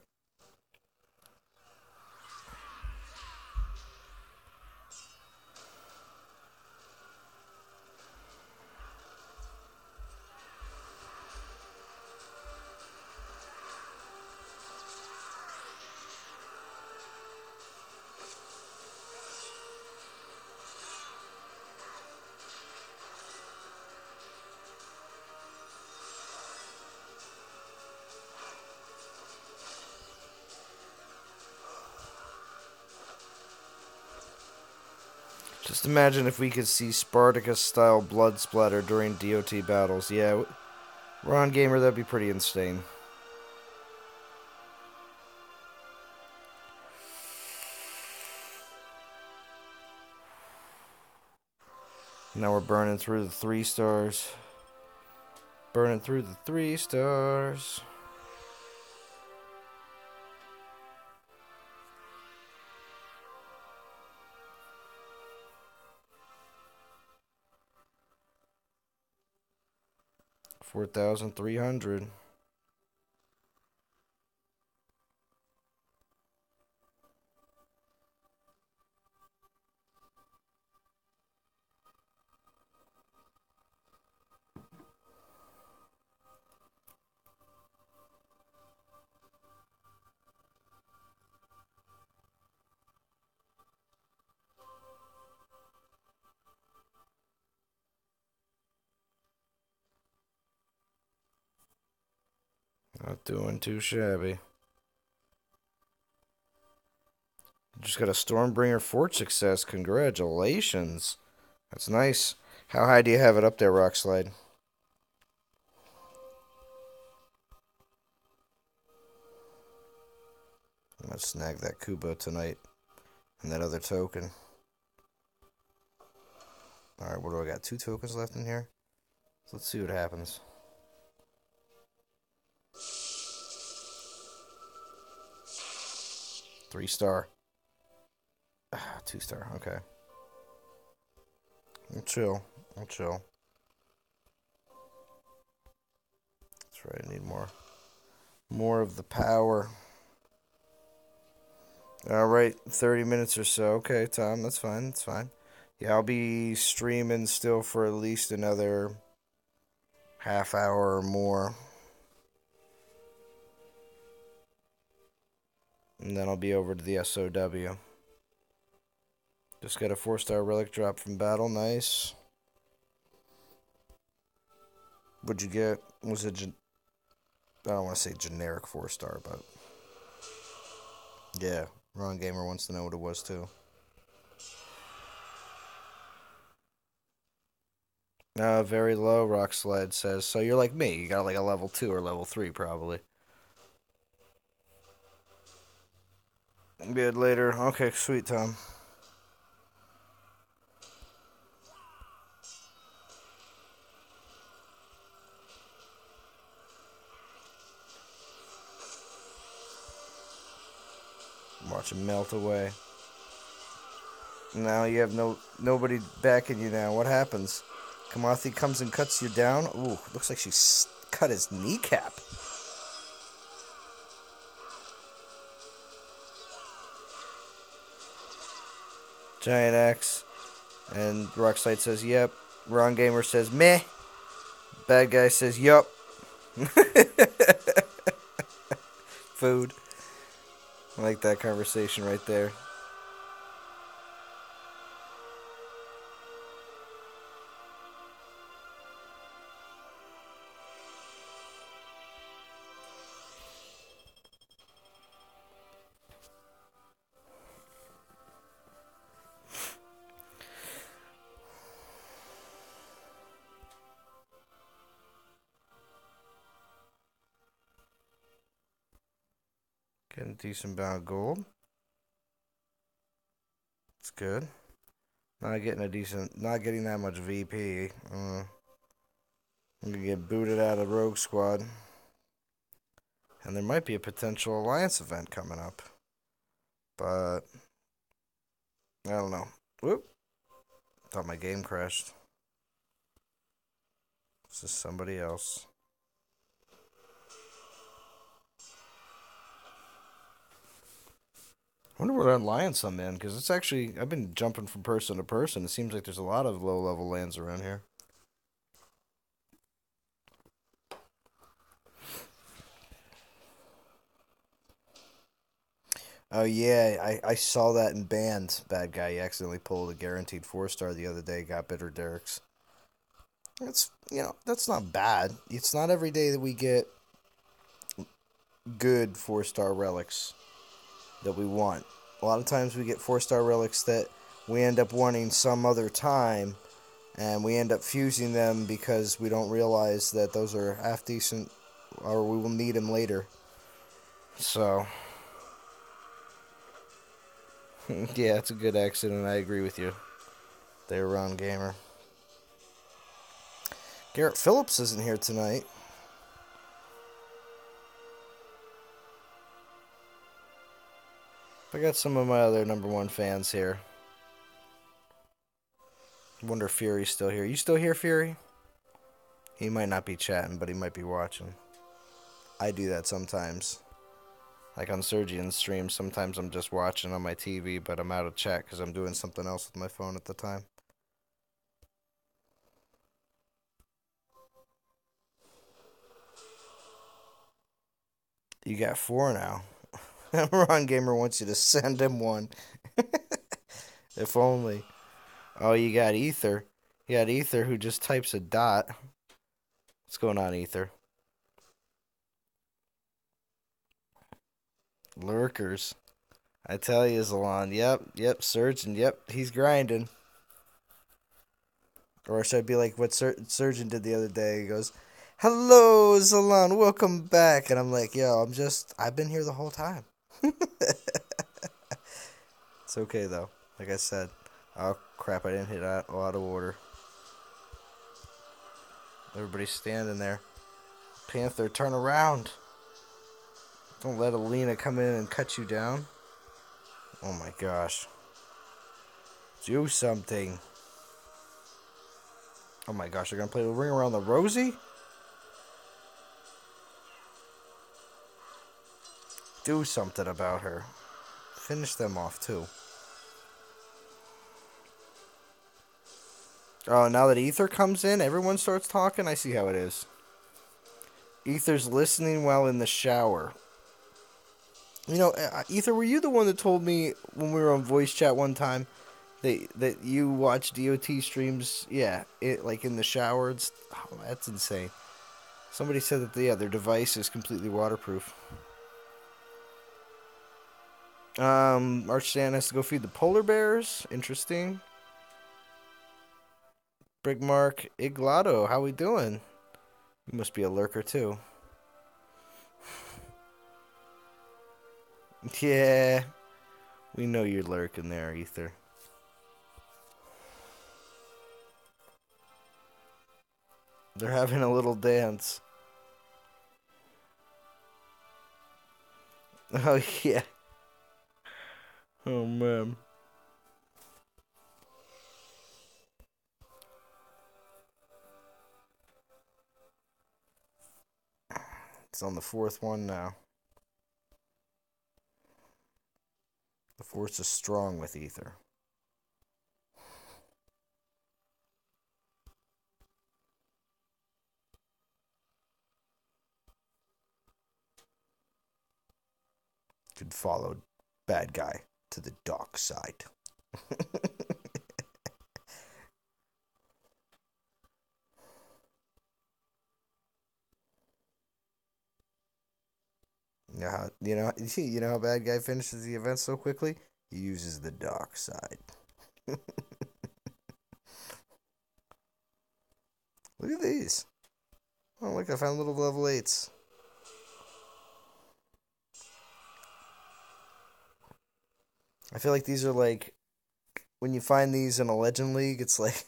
Just imagine if we could see Spartacus-style blood splatter during DOT battles. Yeah, Ron Gamer, that'd be pretty insane. Now we're burning through the 3 stars. Burning through the 3 stars. $4,300. Not doing too shabby. Just got a Stormbringer Fort success. Congratulations. That's nice. How high do you have it up there, Rockslide? I'm gonna snag that Kuba tonight. And that other token. Alright, what do I got? 2 tokens left in here? Let's see what happens. 3-star. 2-star. Okay. I'll chill. I'll chill. That's right. I need more. More of the power. All right. 30 minutes or so. Okay, Tom. That's fine. That's fine. Yeah, I'll be streaming still for at least another half hour or more. And then I'll be over to the SOW. Just got a 4-star relic drop from battle. Nice. What'd you get? Was it... I don't want to say generic 4-star, but... Yeah. Ron Gamer wants to know what it was, too. Very low, Rock Sled says. So you're like me. You got like a level 2 or level 3, probably. Good later. Okay, sweet, Tom. Watch him melt away. Now you have nobody backing you now. What happens? Kamathi comes and cuts you down. Ooh, looks like she cut his kneecap. Giant axe. And Rockslide says, yep. Ron Gamer says, meh. Bad guy says, yup. Food. I like that conversation right there. Getting a decent amount of gold. It's good. Not getting that much VP. I'm gonna get booted out of Rogue Squad. And there might be a potential Alliance event coming up. But I don't know. Whoop. Thought my game crashed. This is somebody else. I wonder what alliance I'm in, because it's actually... I've been jumping from person to person. It seems like there's a lot of low-level lands around here. Oh, yeah, I saw that in Banned. Bad guy, he accidentally pulled a guaranteed 4-star the other day, got Bitter Derek's. That's, that's not bad. It's not every day that we get good 4-star relics that we want. A lot of times we get 4-star relics that we end up wanting some other time, and we end up fusing them because we don't realize that those are half decent, or we will need them later. So, yeah, it's a good accident. I agree with you. They're Ron Gamer. Garrett Phillips isn't here tonight. I got some of my other #1 fans here. Wonder if Fury's still here. You still here, Fury? He might not be chatting, but he might be watching. I do that sometimes. Like on Sergian's stream, sometimes I'm just watching on my TV, but I'm out of chat because I'm doing something else with my phone at the time. You got 4 now. Ron Gamer wants you to send him one. If only. Oh, you got Ether. You got Ether who just types a dot. What's going on, Ether? Lurkers. I tell you, Zalon. Yep, Surgeon. Yep, he's grinding. Or should I be like what Surgeon did the other day? He goes, hello, Zalon, welcome back. And I'm like, yo, I've been here the whole time. It's okay, though. Like I said. Oh, crap, I didn't hit out of order. Everybody's standing there. Panther, turn around. Don't let Alina come in and cut you down. Oh my gosh. Do something. Oh my gosh, they're gonna play the Ring Around the Rosie? Do something about her. Finish them off too. Oh, now that Ether comes in, everyone starts talking? I see how it is. Ether's listening while in the shower. You know, Ether, were you the one that told me when we were on voice chat one time that you watch DOT streams? Yeah, like in the shower. Oh, that's insane. Somebody said that their device is completely waterproof. Arch Stan has to go feed the polar bears. Interesting. Brigmark Iglado, how we doing? You must be a lurker too. Yeah, we know you're lurking there, Ether. They're having a little dance. Oh yeah. Oh man. It's on the fourth one now. The force is strong with Ether. Could follow bad guy to the dark side. You know how bad guy finishes the event so quickly? He uses the dark side. Look at these. Oh, look, I found little level 8s. I feel like these are like, when you find these in a Legend League, it's like,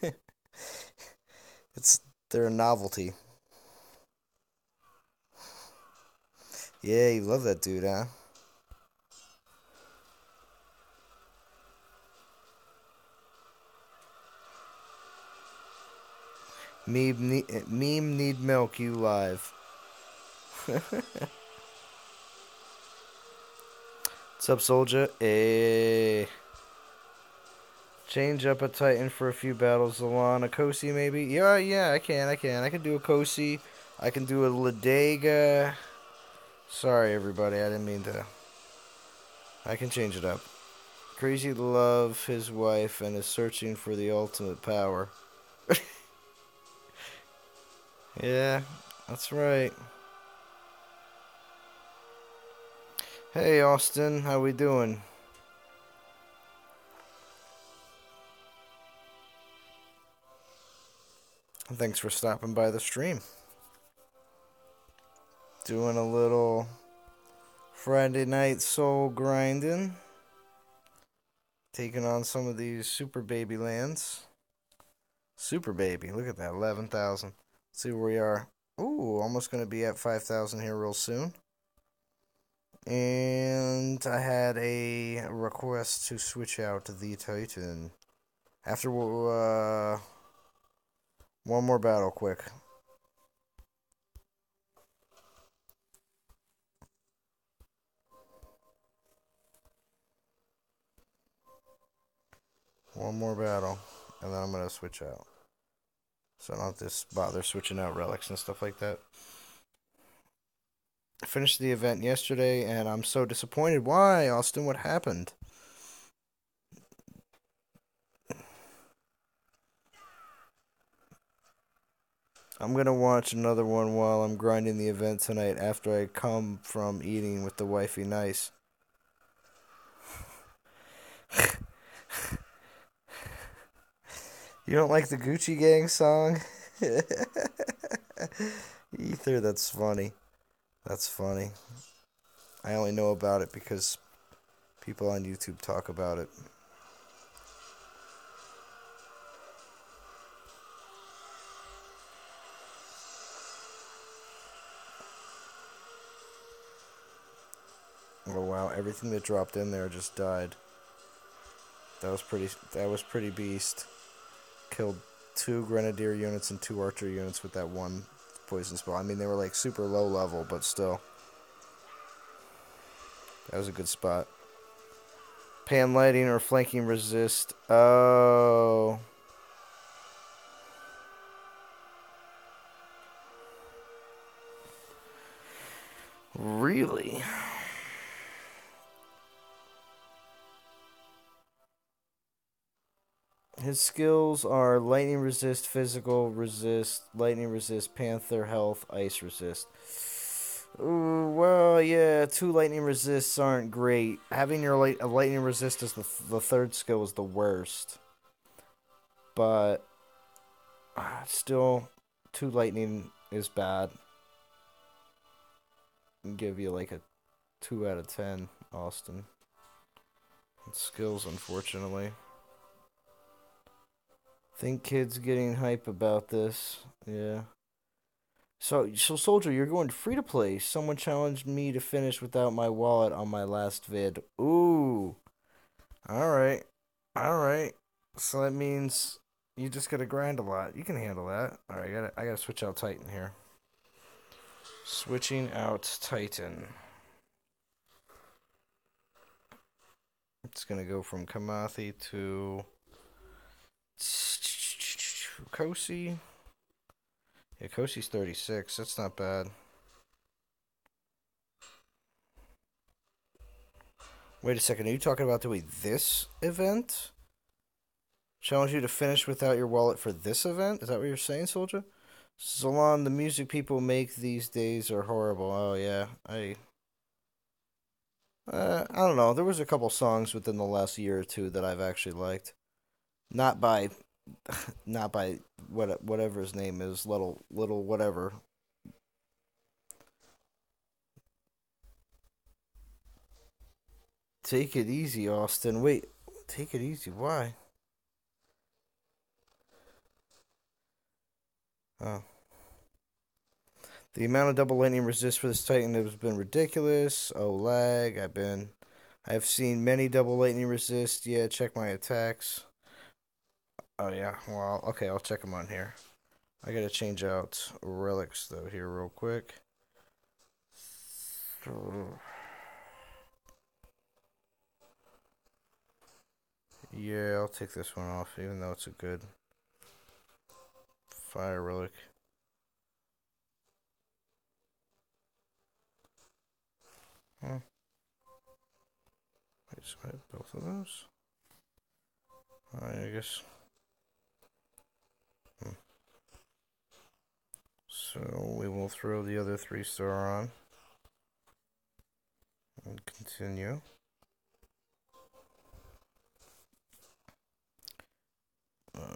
they're a novelty. Yeah, you love that dude, huh? Meme need milk, you live. What's up, soldier? Change up a Titan for a few battles. Zalon, a Kosi maybe? Yeah, I can. I can do a Kosi. I can do a Ladega. Sorry, everybody. I didn't mean to. I can change it up. Crazy love his wife and is searching for the ultimate power. Yeah, that's right. Hey, Austin. How we doing? Thanks for stopping by the stream. Doing a little Friday night soul grinding. Taking on some of these super baby lands. Super baby. Look at that. 11,000. Let's see where we are. Ooh, almost going to be at 5,000 here real soon. And I had a request to switch out to the Titan. After one more battle quick. One more battle. And then I'm going to switch out. So I don't have to bother switching out relics and stuff like that. I finished the event yesterday and I'm so disappointed. Why, Austin? What happened? I'm gonna watch another one while I'm grinding the event tonight after I come from eating with the wifey nice. You don't like the Gucci Gang song? Ether, that's funny. That's funny. I only know about it because people on YouTube talk about it. Oh wow, everything that dropped in there just died. That was pretty beast. Killed 2 grenadier units and 2 archer units with that one poison spell. I mean, they were like super low level, but still. That was a good spot. Pan lighting or flanking resist. Oh. Really? His skills are lightning resist, physical resist, lightning resist, panther health, ice resist. Ooh, well, yeah, 2 lightning resists aren't great. Having your a lightning resist as the third skill is the worst. But still, 2 lightning is bad. Can give you like a 2 out of 10, Austin. Skills, unfortunately. Think kids getting hype about this. Yeah. So soldier, you're going free to play. Someone challenged me to finish without my wallet on my last vid. Ooh. All right. All right. So that means you just gotta grind a lot. You can handle that. All right. I gotta switch out Titan here. Switching out Titan. It's gonna go from Kamathi to Kosi. Yeah, Kosi's 36. That's not bad. Wait a second. Are you talking about doing this event? Challenge you to finish without your wallet for this event? Is that what you're saying, soldier? Zalon, the music people make these days are horrible. Oh, yeah. I don't know. There was a couple songs within the last year or two that I've actually liked. Not by, not by whatever his name is, little whatever. Take it easy, Austin. Wait, take it easy. Why? Oh. The amount of double lightning resist for this Titan has been ridiculous. Oh, lag. I've seen many double lightning resist. Yeah, check my attacks. Oh, yeah. Well, okay, I'll check them on here. I gotta change out relics, though, here real quick. Yeah, I'll take this one off, even though it's a good fire relic. Huh. Wait, so I have both of those? Alright, I guess. So we will throw the other 3-star on. And continue.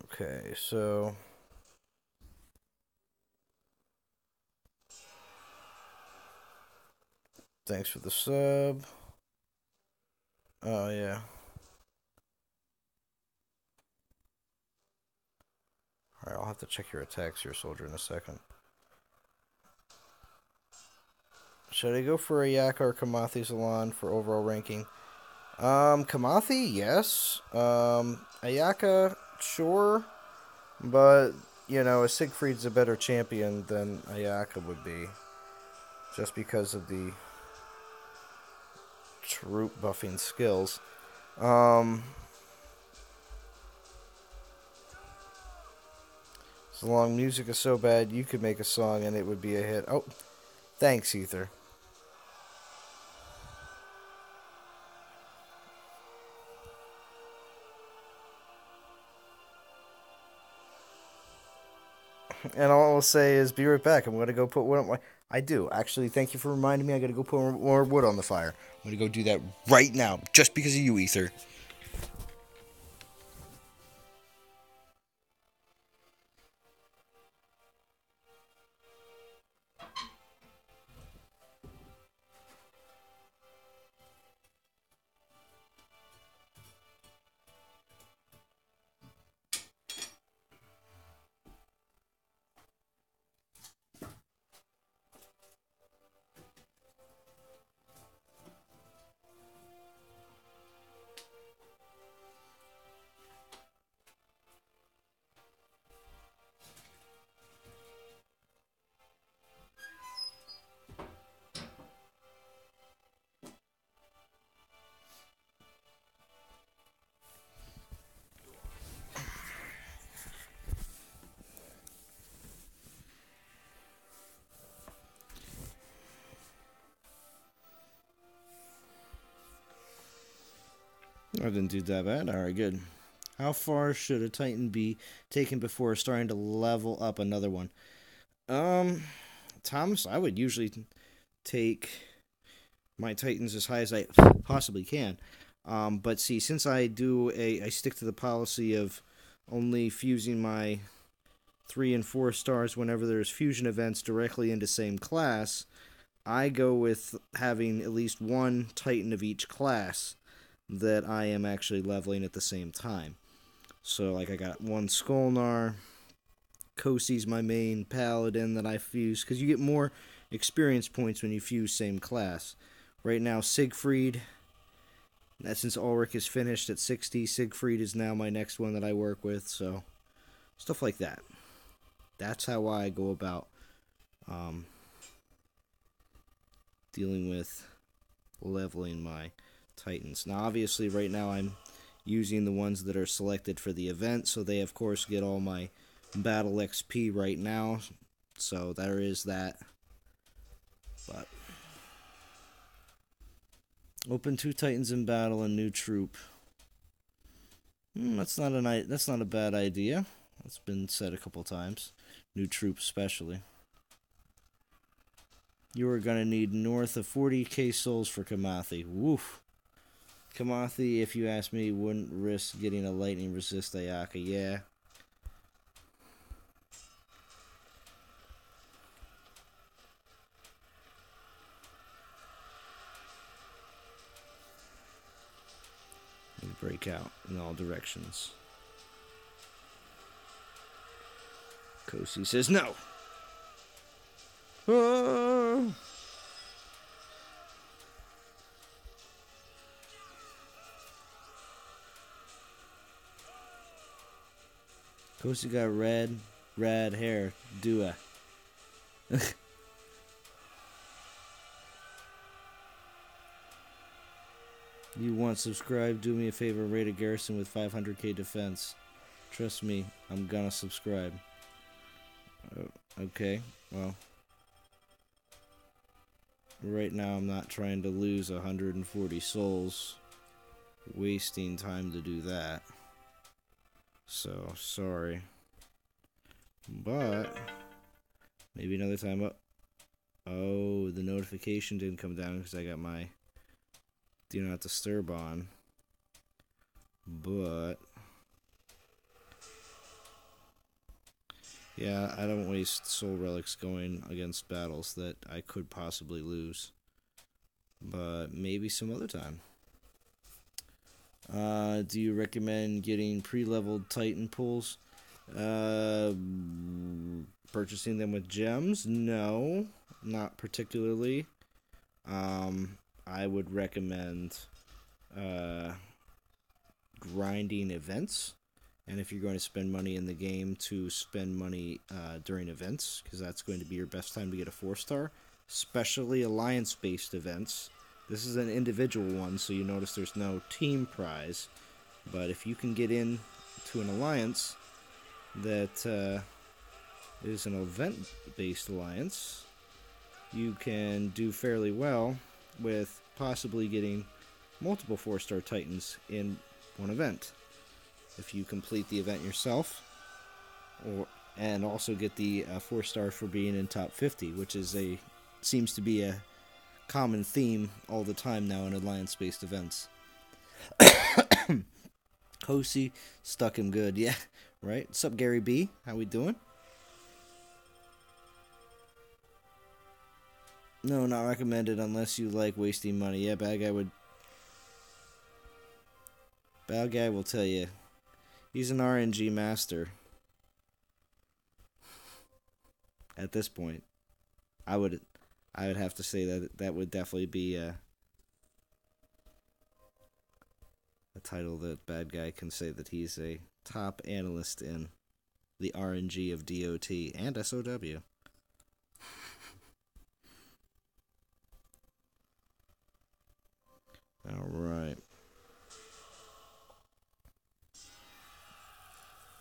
Okay, so thanks for the sub. Oh, yeah. Alright, I'll have to check your attacks here, soldier, in a second. Should I go for Ayaka or Kamathi Zalon for overall ranking? Kamathi, yes. Ayaka, sure. But, you know, Siegfried's a better champion than Ayaka would be. Just because of the troop buffing skills. So long music is so bad, you could make a song and it would be a hit. Oh, thanks, Ether. And all I'll say is, be right back. I'm going to go put wood on my... I do. Actually, thank you for reminding me. I got to go put more wood on the fire. I'm going to go do that right now, just because of you, Ether. I didn't do that bad. Alright, good. How far should a Titan be taken before starting to level up another one? Thomas, I would usually take my Titans as high as I possibly can. But see, since I stick to the policy of only fusing my 3 and 4 stars whenever there's fusion events directly into same class, I go with having at least one Titan of each class that I am actually leveling at the same time. So, like, I got one Skolnar. Kosi's my main paladin that I fuse, because you get more experience points when you fuse same class. Right now, Siegfried, since Ulrich is finished at 60, Siegfried is now my next one that I work with, so stuff like that. That's how I go about dealing with leveling my Titans. Now, obviously, right now I'm using the ones that are selected for the event, so they, of course, get all my battle XP right now, so there is that. But open 2 Titans in battle and new troop. That's not a bad idea. That's been said a couple times. New troop especially. You are gonna need north of 40k souls for Kamathi. Woof. Kamathi, if you ask me, wouldn't risk getting a lightning resist Ayaka. Yeah. Break out in all directions. Kosi says no. Ah! Kosi got red hair. Dua. You want subscribe? Do me a favor, rate a garrison with 500k defense. Trust me, I'm gonna subscribe. Okay, well. Right now I'm not trying to lose 140 souls. Wasting time to do that. So, sorry. But, maybe another time up. Oh, the notification didn't come down because I got my do not disturb on. But yeah, I don't waste soul relics going against battles that I could possibly lose. But maybe some other time. Do you recommend getting pre-leveled Titan pools? Purchasing them with gems? No, not particularly. I would recommend grinding events, and if you're going to spend money in the game, to spend money during events, because that's going to be your best time to get a 4-star, especially alliance-based events. This is an individual one, so you notice there's no team prize, but if you can get in to an alliance that is an event-based alliance, you can do fairly well with possibly getting multiple 4-star Titans in one event. If you complete the event yourself, and also get the 4-star for being in top 50, which seems to be a common theme all the time now in alliance-based events. Kosi stuck him good, yeah, right? What's up, Gary B? How we doing? No, not recommended unless you like wasting money. Yeah, bad guy will tell you. He's an RNG master. At this point, I would have to say that would definitely be a title that bad guy can say that he's a top analyst in the RNG of DOT and SOW. All right.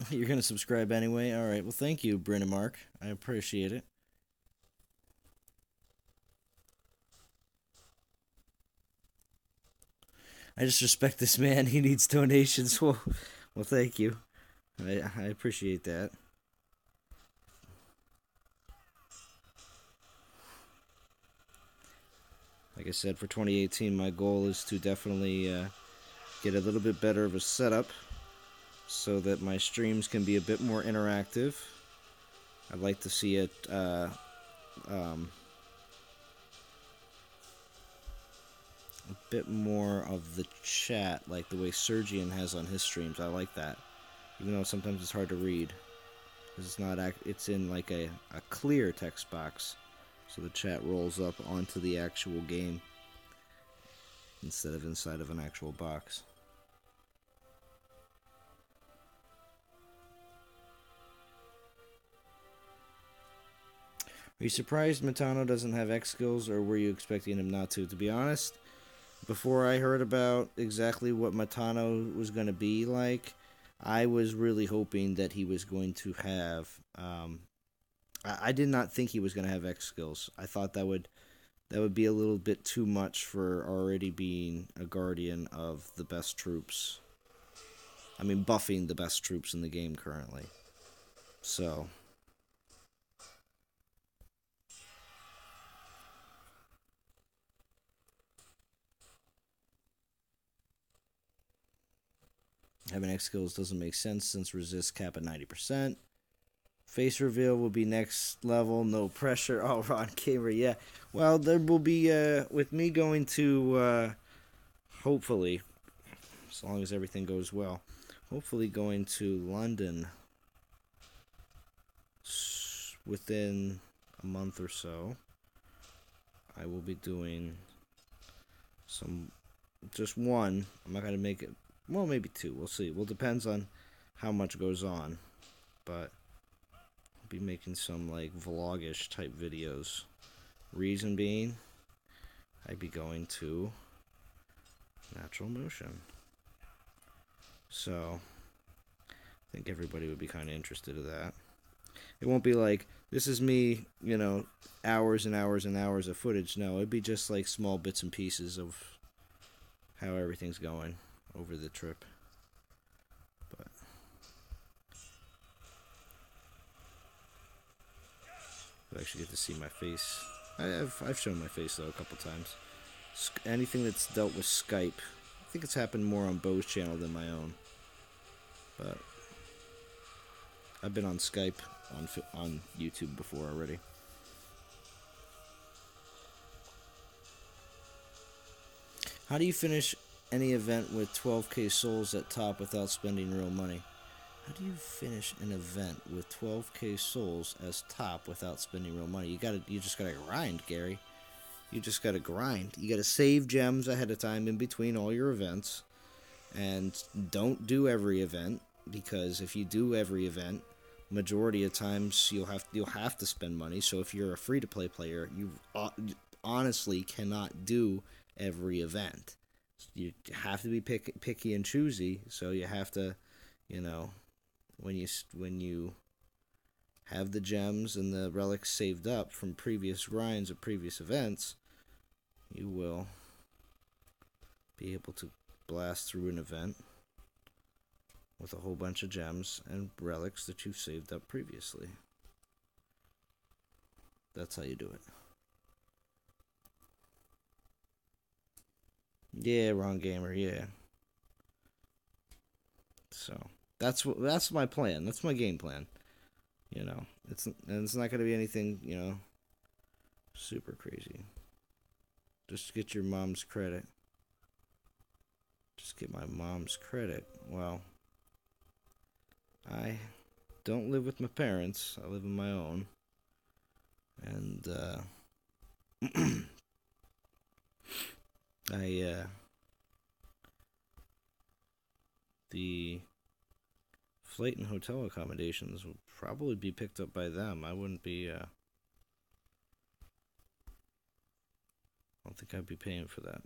You're going to subscribe anyway? All right. Well, thank you, Bryn and Mark. I appreciate it. I just respect this man. He needs donations. Well, thank you. I appreciate that. Like I said, for 2018, my goal is to definitely get a little bit better of a setup so that my streams can be a bit more interactive. I'd like to see it um, a bit more of the chat, like the way Sergian has on his streams. I like that, even though sometimes it's hard to read because it's not. It's in like a clear text box, so the chat rolls up onto the actual game instead of inside of an actual box. Are you surprised Matano doesn't have X skills, or were you expecting him not to? To be honest, before I heard about exactly what Matano was going to be like, I was really hoping that he was going to have. I did not think he was going to have X skills. I thought that would be a little bit too much for already being a guardian of the best troops. I mean, buffing the best troops in the game currently. So, having X skills doesn't make sense since resist cap at 90%. Face reveal will be next level, no pressure. Oh, Ron Gamer, yeah. Well, there will be, with me going to, hopefully, as long as everything goes well, hopefully going to London within a month or so. I will be doing just one. I'm not going to make it, well, maybe two. We'll see. Well, depends on how much goes on. But I'll be making some, like, vlogish type videos. Reason being, I'd be going to Natural Motion. So, I think everybody would be kind of interested in that. It won't be like, this is me, hours and hours and hours of footage. No, it'd be just like small bits and pieces of how everything's going over the trip. But you actually get to see my face. I've shown my face though a couple times. Anything that's dealt with Skype, I think it's happened more on Bo's channel than my own. But I've been on Skype on YouTube before already. How do you finish any event with 12k souls at top without spending real money? How do you finish an event with 12k souls as top without spending real money? You just gotta grind, Gary. You just gotta grind. You gotta save gems ahead of time in between all your events, and don't do every event, because if you do every event, majority of times you'll have to spend money. So if you're a free to play player, you honestly cannot do every event. You have to be picky and choosy. So you have to, when you have the gems and the relics saved up from previous grinds or previous events, you will be able to blast through an event with a whole bunch of gems and relics that you've saved up previously. That's how you do it. Yeah, wrong gamer, yeah. So that's my plan. That's my game plan. It's not gonna be anything, super crazy. Just get your mom's credit. Just get my mom's credit. Well, I don't live with my parents. I live on my own. And the flight and hotel accommodations would probably be picked up by them. I wouldn't be I don't think I'd be paying for that.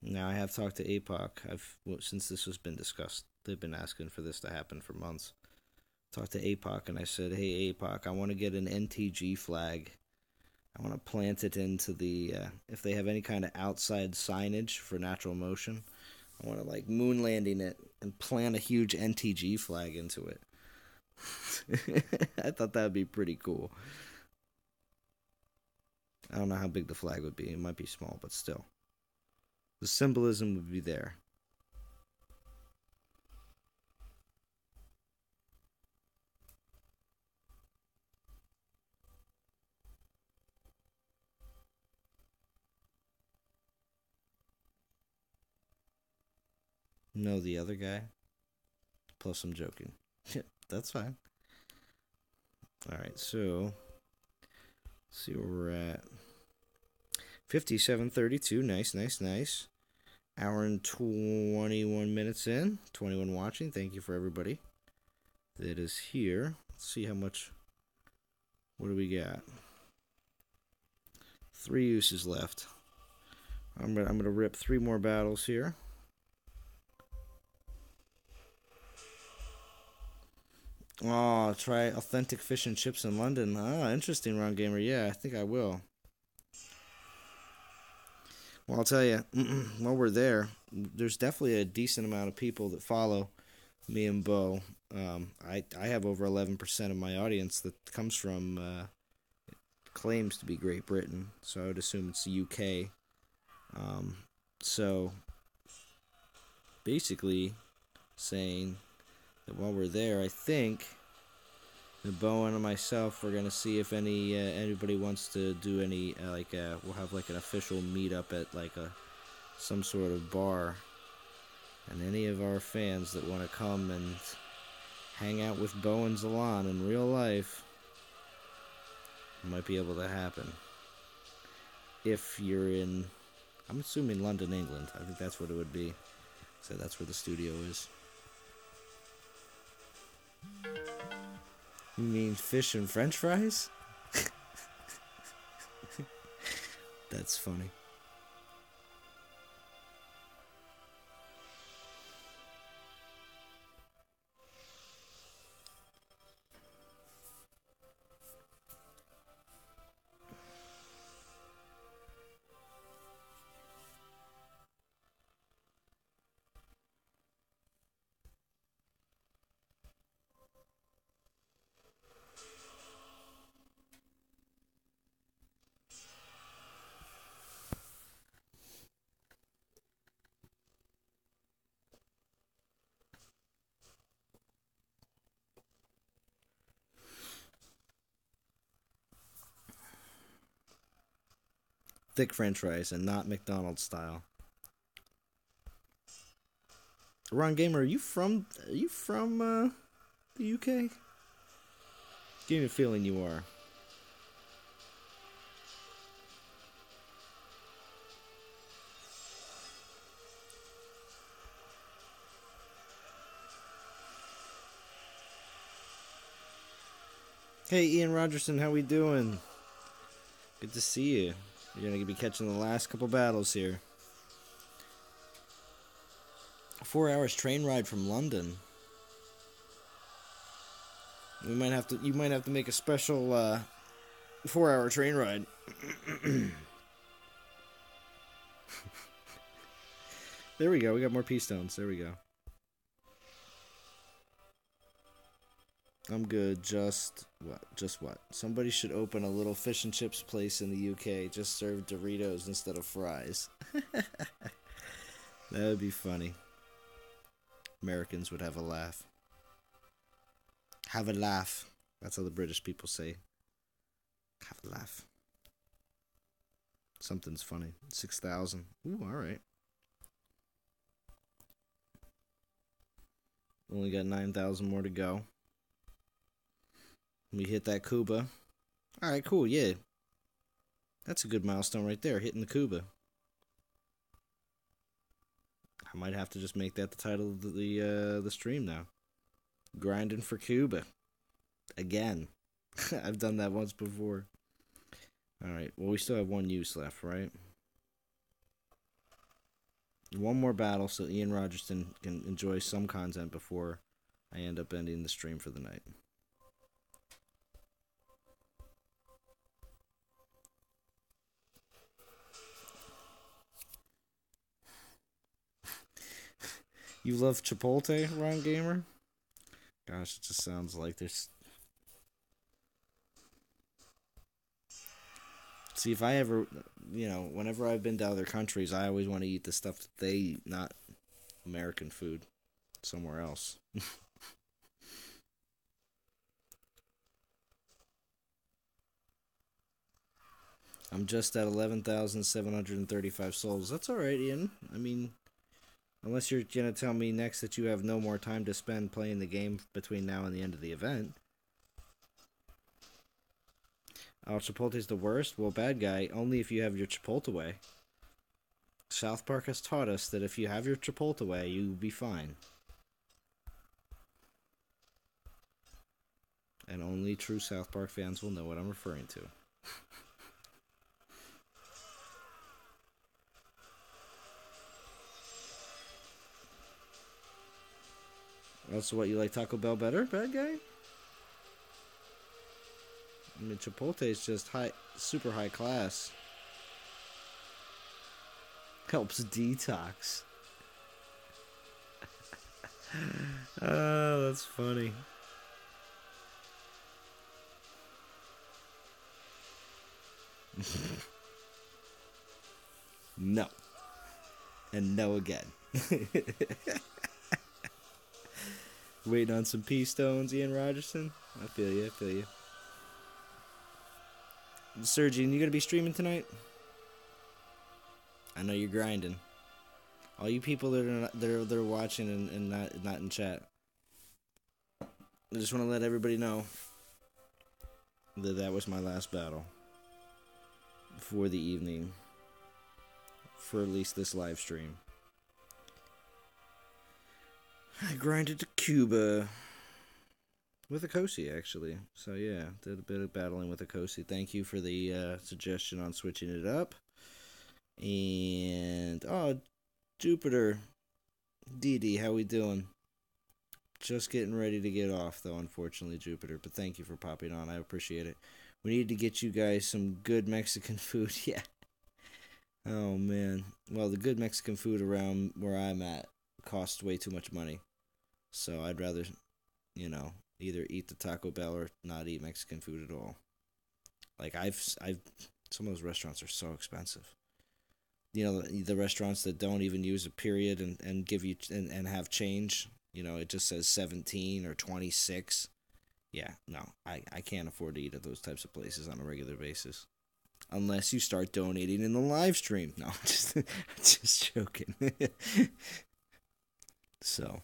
Now, I have talked to APOC. Since this has been discussed, they've been asking for this to happen for months. Talked to APOC and I said, hey APOC, I want to get an NTG flag I want to plant it into the, if they have any kind of outside signage for natural motion, I want to like moon landing it and plant a huge NTG flag into it. I thought that would be pretty cool. I don't know how big the flag would be. It might be small, but still. The symbolism would be there. No, the other guy. Plus, I'm joking. That's fine. Alright, so. See where we're at. 57:32. Nice, nice, nice. Hour and 21 minutes in. 21 watching. Thank you for everybody that is here. Let's see how much. What do we got? 3 uses left. I'm gonna rip 3 more battles here. Oh, try authentic fish and chips in London. Ah, interesting, Ron Gamer. Yeah, I think I will. Well, I'll tell you, while we're there, there's definitely a decent amount of people that follow me and Bo. I have over 11% of my audience that comes from claims to be Great Britain, so I would assume it's the UK. So basically saying that while we're there, I think that Bowen and myself are gonna see if anybody wants to do any we'll have like an official meetup at like some sort of bar, and any of our fans that want to come and hang out with Bowen Zalon in real life, might be able to happen. If you're in, I'm assuming London, England. I think that's what it would be. So that's where the studio is. You mean fish and french fries? That's funny. Thick french fries and not McDonald's style. Ron Gamer, are you from the UK? Give me a feeling you are. Hey, Ian Rogerson, how we doing? Good to see you. You're gonna be catching the last couple battles here. A 4 hours train ride from London. You might have to make a special 4-hour train ride. There we go. We got more pea stones. There we go. I'm good. Just what? Somebody should open a little fish and chips place in the UK. Just serve Doritos instead of fries. That would be funny. Americans would have a laugh. Have a laugh. That's how the British people say. Have a laugh. Something's funny. 6,000. Ooh, alright. Only got 9,000 more to go. We hit that Kuba. Alright, cool, yeah. That's a good milestone right there, hitting the Kuba. I might have to just make that the title of the stream now. Grinding for Kuba. Again. I've done that once before. Alright, well we still have 1 use left, right? 1 more battle so Ian Rogerson can enjoy some content before I end up ending the stream for the night. You love Chipotle, Ron Gamer? Gosh, it just sounds like there's. See, if I ever, whenever I've been to other countries, I always want to eat the stuff that they eat, not American food somewhere else. I'm just at 11,735 souls. That's alright, Ian. I mean, unless you're going to tell me next that you have no more time to spend playing the game between now and the end of the event. Oh, Chipotle's the worst? Well, bad guy, only if you have your Chipotle way. South Park has taught us that if you have your Chipotle way, you'll be fine. And only true South Park fans will know what I'm referring to. Also, what, you like Taco Bell better, bad guy? I mean, Chipotle is just super high class. Helps detox. Oh, that's funny. No. And no again. Waiting on some pea stones, Ian Rogerson. I feel you, I feel you. Sergian, you gonna be streaming tonight? I know you're grinding. All you people that are watching and not in chat, I just want to let everybody know that was my last battle for the evening, for at least this live stream. I grinded to Kuba with Akosi, actually. So yeah, did a bit of battling with Akosi. Thank you for the suggestion on switching it up. And Jupiter, DD, how we doing? Just getting ready to get off, though, unfortunately, Jupiter. But thank you for popping on. I appreciate it. We need to get you guys some good Mexican food. Yeah. Oh, man. Well, the good Mexican food around where I'm at costs way too much money. So I'd rather, either eat the Taco Bell or not eat Mexican food at all. Like, some of those restaurants are so expensive. The restaurants that don't even use a period and give you and have change. It just says 17 or 26. Yeah, no, I can't afford to eat at those types of places on a regular basis. Unless you start donating in the live stream. No, just joking. So,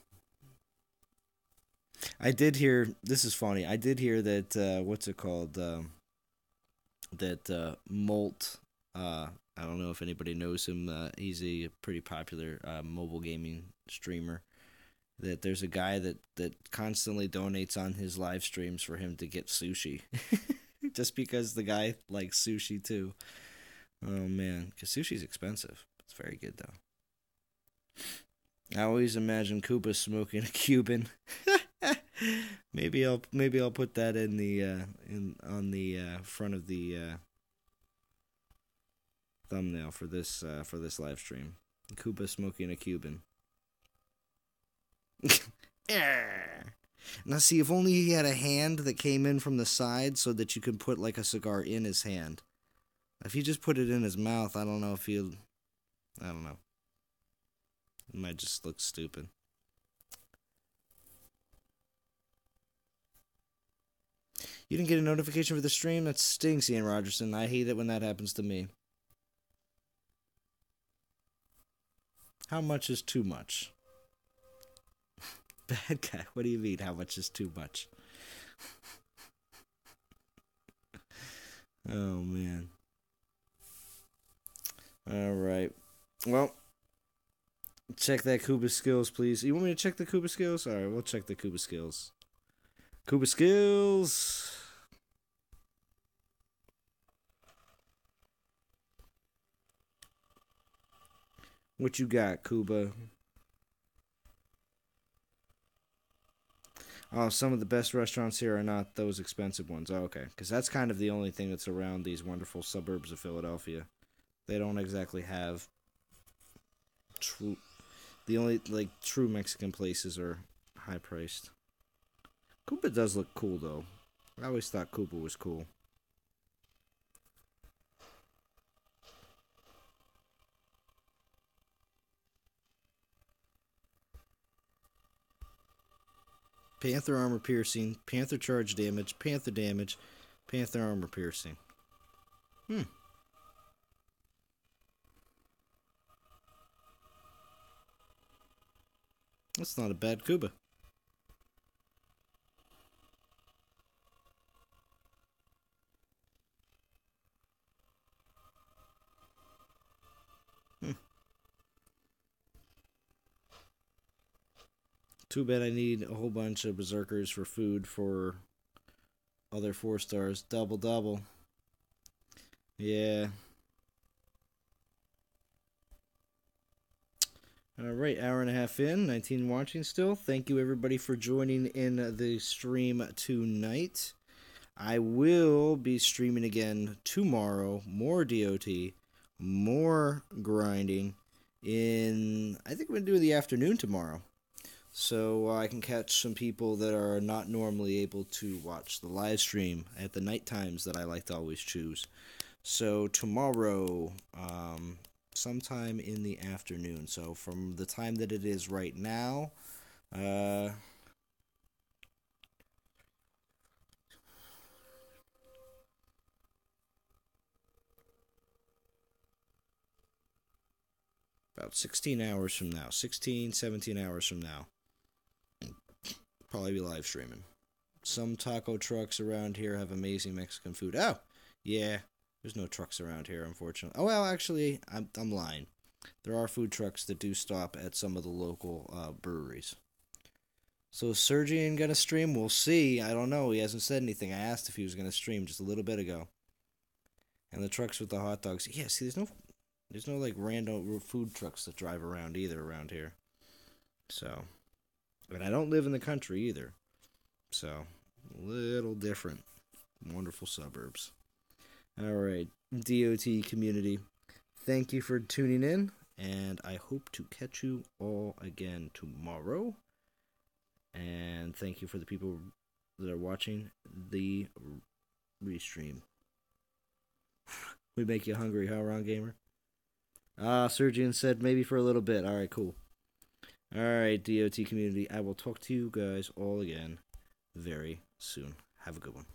I did hear, this is funny, I did hear that, what's it called, that Molt, I don't know if anybody knows him, he's a pretty popular mobile gaming streamer, that there's a guy that constantly donates on his live streams for him to get sushi. Just because the guy likes sushi too. Oh man, because sushi's expensive. It's very good though. I always imagine Kuba smoking a Cuban. maybe I'll put that in the on the front of the thumbnail for this live stream. Kuba smoking a Cuban. Now see, if only he had a hand that came in from the side so that you could put like a cigar in his hand. If he just put it in his mouth, I don't know. It might just look stupid. You didn't get a notification for the stream? That stinks, Ian Rogerson. I hate it when that happens to me. How much is too much? Bad guy. What do you mean, how much is too much? Oh, man. Alright. Well, check that Kuba skills, please. You want me to check the Kuba skills? Alright, we'll check the Kuba skills. Kuba skills! What you got, Kuba? Oh, some of the best restaurants here are not those expensive ones. Oh, okay. Because that's kind of the only thing that's around these wonderful suburbs of Philadelphia. They don't exactly have The only like true Mexican places are high priced. Kuba does look cool though. I always thought Kuba was cool. Panther armor piercing, Panther charge damage, Panther armor piercing. Hmm. That's not a bad Kuba. Hmm. Too bad I need a whole bunch of berserkers for food for other 4 stars. Double double. Yeah. All right, hour and a half in, 19 watching still. Thank you everybody for joining in the stream tonight. I will be streaming again tomorrow. More DOT, more grinding. I think we're going to do the afternoon tomorrow. So I can catch some people that are not normally able to watch the live stream at the night times that I like to always choose. So tomorrow, sometime in the afternoon. So from the time that it is right now, about 16 hours from now, 16, 17 hours from now, probably be live streaming. Some taco trucks around here have amazing Mexican food. Oh, yeah, there's no trucks around here, unfortunately. Oh, well, actually, I'm lying. There are food trucks that do stop at some of the local breweries. So is Sergian gonna stream? We'll see. I don't know. He hasn't said anything. I asked if he was gonna stream just a little bit ago. And the trucks with the hot dogs. Yeah, see, there's no like random food trucks that drive around either around here. So, but I don't live in the country either. So, a little different. Wonderful suburbs. All right, DOT community. Thank you for tuning in, and I hope to catch you all again tomorrow. And thank you for the people that are watching the restream. We make you hungry, huh, Ron Gamer? Sergian said maybe for a little bit. All right, cool. All right, DOT community. I will talk to you guys all again very soon. Have a good one.